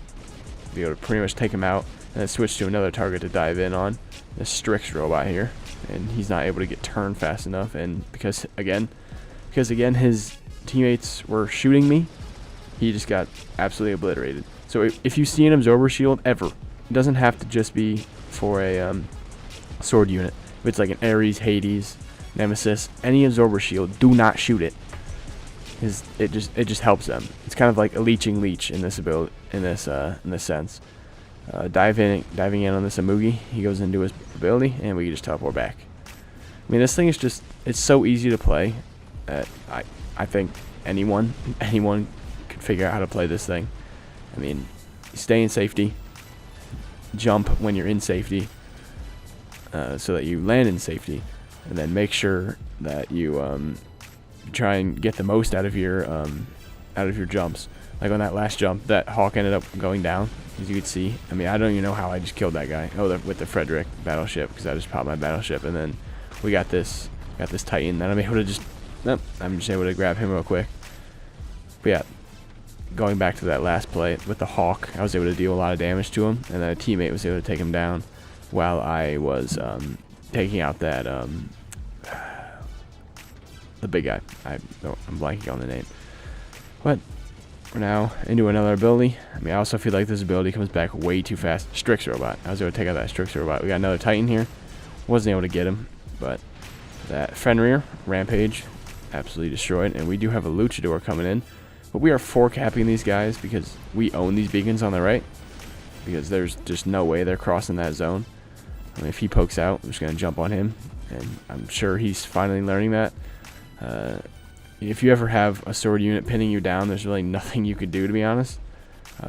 be able to pretty much take him out and then switch to another target to dive in on. The Strix robot here, and he's not able to get turned fast enough, and because again his teammates were shooting me, he just got absolutely obliterated. So if you see an absorber shield ever, it doesn't have to just be for a sword unit. If it's like an Ares, Hades, Nemesis, any absorber shield, do not shoot it. It just helps them. It's kind of like a leeching leech in this ability, in this sense. Diving in on this Amugi, he goes into his ability, and we just teleport back. I mean, this thing is just, it's so easy to play that I think anyone could figure out how to play this thing. I mean, stay in safety, jump when you're in safety, so that you land in safety, and then make sure that you try and get the most out of your jumps. Like on that last jump, that Hawk ended up going down, as you could see. I mean, I don't even know how I just killed that guy. Oh, with the Frederick battleship, because I just popped my battleship, and then we got this Titan that I'm able to just, I'm just able to grab him real quick. But yeah, going back to that last play with the Hawk, I was able to deal a lot of damage to him, and then a teammate was able to take him down while I was taking out that the big guy. I'm blanking on the name. But we're now into another ability. I mean, I also feel like this ability comes back way too fast. Strix robot. I was able to take out that Strix robot. We got another Titan here. Wasn't able to get him, but that Fenrir Rampage absolutely destroyed. And we do have a Luchador coming in, but we are forecapping these guys because we own these beacons on the right, because there's just no way they're crossing that zone. I mean, if he pokes out, I'm just gonna jump on him, and I'm sure he's finally learning that. If you ever have a sword unit pinning you down, there's really nothing you could do, to be honest.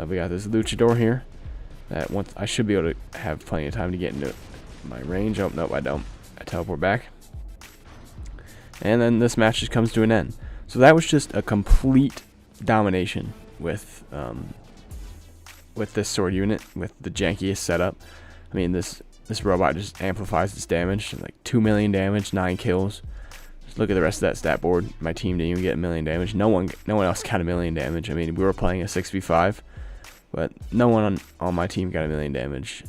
We got this Luchador here that once I should be able to have plenty of time to get into my range. Oh, nope, I don't. I teleport back. And then this match just comes to an end. So that was just a complete domination with this sword unit, with the jankiest setup. I mean, this robot just amplifies its damage, like 2 million damage, 9 kills. Just look at the rest of that stat board. My team didn't even get 1 million damage. No one else got 1 million damage. I mean, we were playing a 6v5, but no one on my team got 1 million damage.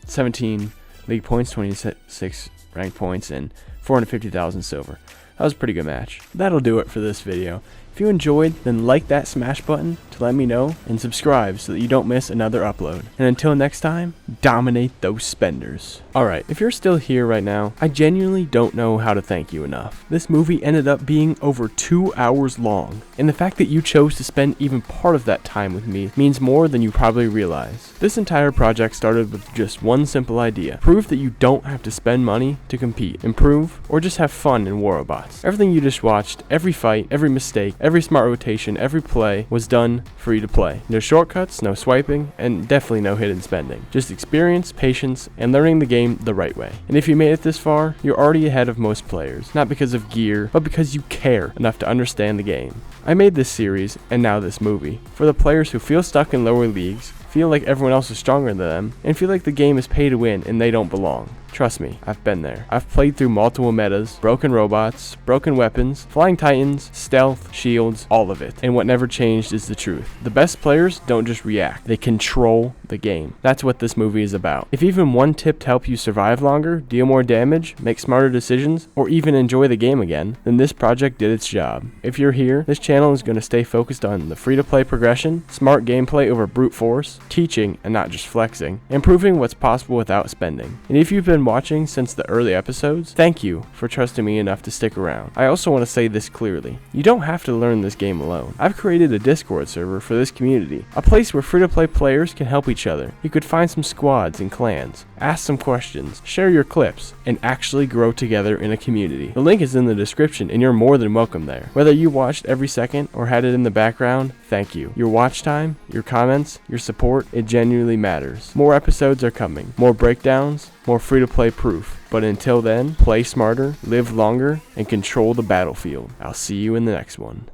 17 league points, 26 rank points, and 450,000 silver. That was a pretty good match. That'll do it for this video. If you enjoyed, then like that smash button to let me know, and subscribe so that you don't miss another upload. And until next time, dominate those spenders. Alright, if you're still here right now, I genuinely don't know how to thank you enough. This movie ended up being over 2 hours long, and the fact that you chose to spend even part of that time with me means more than you probably realize. This entire project started with just one simple idea: prove that you don't have to spend money to compete, improve, or just have fun in War Robots. Everything you just watched, every fight, every mistake, Every smart rotation, every play was done free to play. No shortcuts, no swiping, and definitely no hidden spending. Just experience, patience, and learning the game the right way. And if you made it this far, you're already ahead of most players, not because of gear, but because you care enough to understand the game. I made this series, and now this movie, for the players who feel stuck in lower leagues, feel like everyone else is stronger than them, and feel like the game is pay to win and they don't belong. Trust me, I've been there. I've played through multiple metas, broken robots, broken weapons, flying titans, stealth, shields, all of it. And what never changed is the truth. The best players don't just react, they control the game. That's what this movie is about. If even one tip to help you survive longer, deal more damage, make smarter decisions, or even enjoy the game again, then this project did its job. If you're here, this channel is going to stay focused on the free-to-play progression, smart gameplay over brute force, teaching and not just flexing, and proving what's possible without spending. And if you've been watching since the early episodes, thank you for trusting me enough to stick around. I also want to say this clearly. You don't have to learn this game alone. I've created a Discord server for this community, a place where free-to-play players can help each other. You could find some squads and clans, ask some questions, share your clips, and actually grow together in a community. The link is in the description and you're more than welcome there. Whether you watched every second or had it in the background, thank you. Your watch time, your comments, your support, it genuinely matters. More episodes are coming, more breakdowns, more free-to-play proof. But until then, play smarter, live longer, and control the battlefield. I'll see you in the next one.